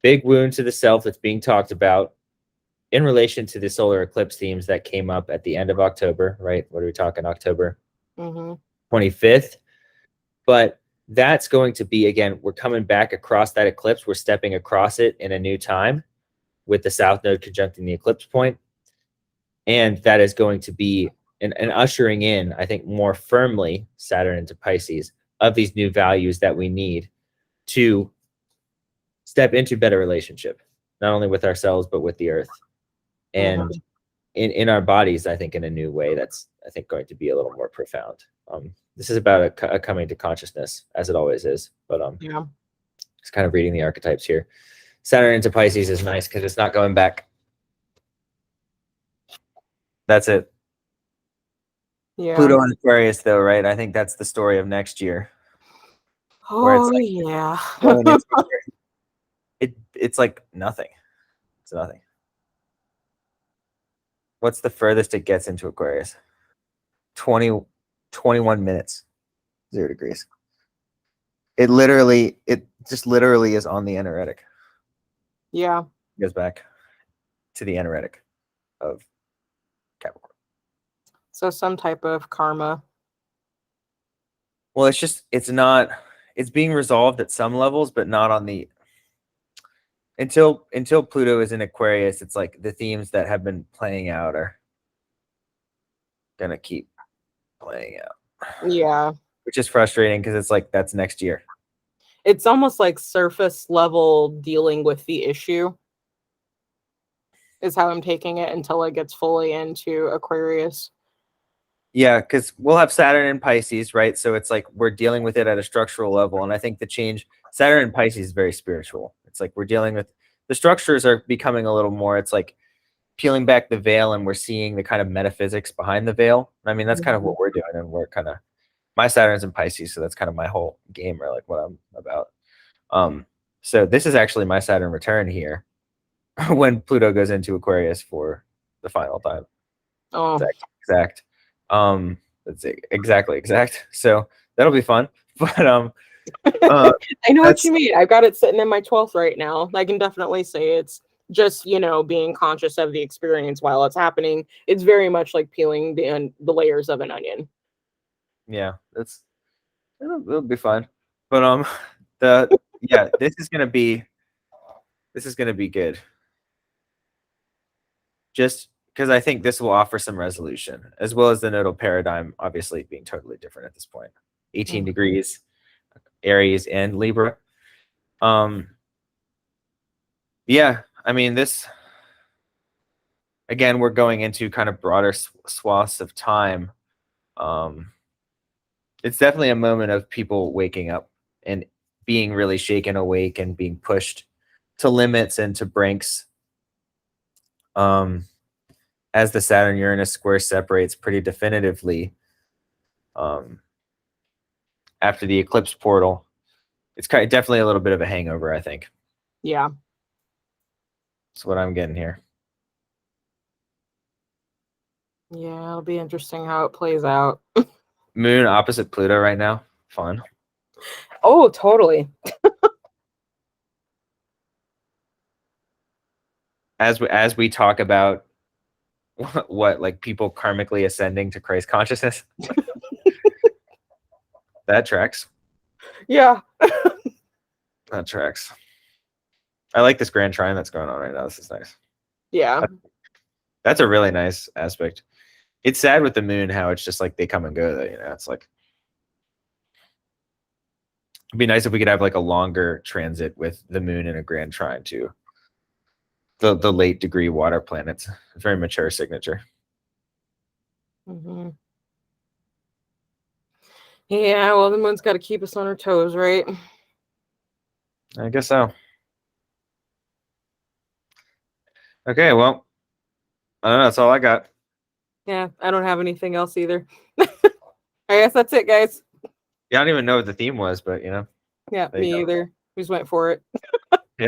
big wound to the self that's being talked about in relation to the solar eclipse themes that came up at the end of October, right? What are we talking, October 25th? But that's going to be, again, we're coming back across that eclipse. We're stepping across it in a new time with the South Node conjuncting the eclipse point. And that is going to be an ushering in, I think, more firmly Saturn into Pisces of these new values that we need to step into better relationship, not only with ourselves, but with the earth. And in our bodies, I think, in a new way that's, I think, going to be a little more profound. This is about a coming to consciousness, as it always is. But yeah, it's kind of reading the archetypes here. Saturn into Pisces is nice because it's not going back. That's it. Yeah. Pluto in Aquarius, though, right? I think that's the story of next year, where it's Oh like yeah. going into it's like nothing. It's nothing. What's the furthest it gets into Aquarius? 21 minutes, 0 degrees. It just literally is on the aneretic. Yeah. It goes back to the aneretic of Capricorn. So some type of karma. Well, it's being resolved at some levels, but not on the until Pluto is in Aquarius. It's like the themes that have been playing out are gonna keep playing out. Yeah. Which is frustrating because it's like that's next year. It's almost like surface level dealing with the issue is how I'm taking it until it gets fully into Aquarius. Yeah, because we'll have Saturn in Pisces, right? So it's like we're dealing with it at a structural level. And I think the change, Saturn in Pisces is very spiritual. It's like we're dealing with the structures are becoming a little more, it's like peeling back the veil and we're seeing the kind of metaphysics behind the veil. I mean, that's kind of what we're doing. And we're kind of, my Saturn's in Pisces. So that's kind of my whole game, or like what I'm about. So this is actually my Saturn return here when Pluto goes into Aquarius for the final time. Oh, Exact. Let's see, exact. So that'll be fun. But I know what you mean. I've got it sitting in my 12th right now. I can definitely say it's just, being conscious of the experience while it's happening. It's very much like peeling the layers of an onion. Yeah, it'll be fun. But this is gonna be good. Just because I think this will offer some resolution, as well as the nodal paradigm obviously being totally different at this point. 18 degrees, Aries and Libra. Yeah, I mean, this again, we're going into kind of broader swaths of time. It's definitely a moment of people waking up and being really shaken awake and being pushed to limits and to brinks. As the Saturn Uranus square separates pretty definitively after the eclipse portal, it's definitely a little bit of a hangover, I think. Yeah. That's what I'm getting here. Yeah, it'll be interesting how it plays out. Moon opposite Pluto right now. Fun. Oh, totally. As we talk about what like people karmically ascending to Christ consciousness. That tracks. Yeah. That tracks. I like this grand trine that's going on right now. This is nice. Yeah. That's a really nice aspect. It's sad with the moon how it's just like they come and go. It's like it'd be nice if we could have like a longer transit with the moon in a grand trine too. The late degree water planets. Very mature signature. Mm-hmm. Yeah, well, the moon's got to keep us on our toes, right? I guess so. Okay, well, I don't know. That's all I got. Yeah, I don't have anything else either. I guess that's it, guys. Yeah, I don't even know what the theme was, but Yeah, there you me go. either. We just went for it. Yeah.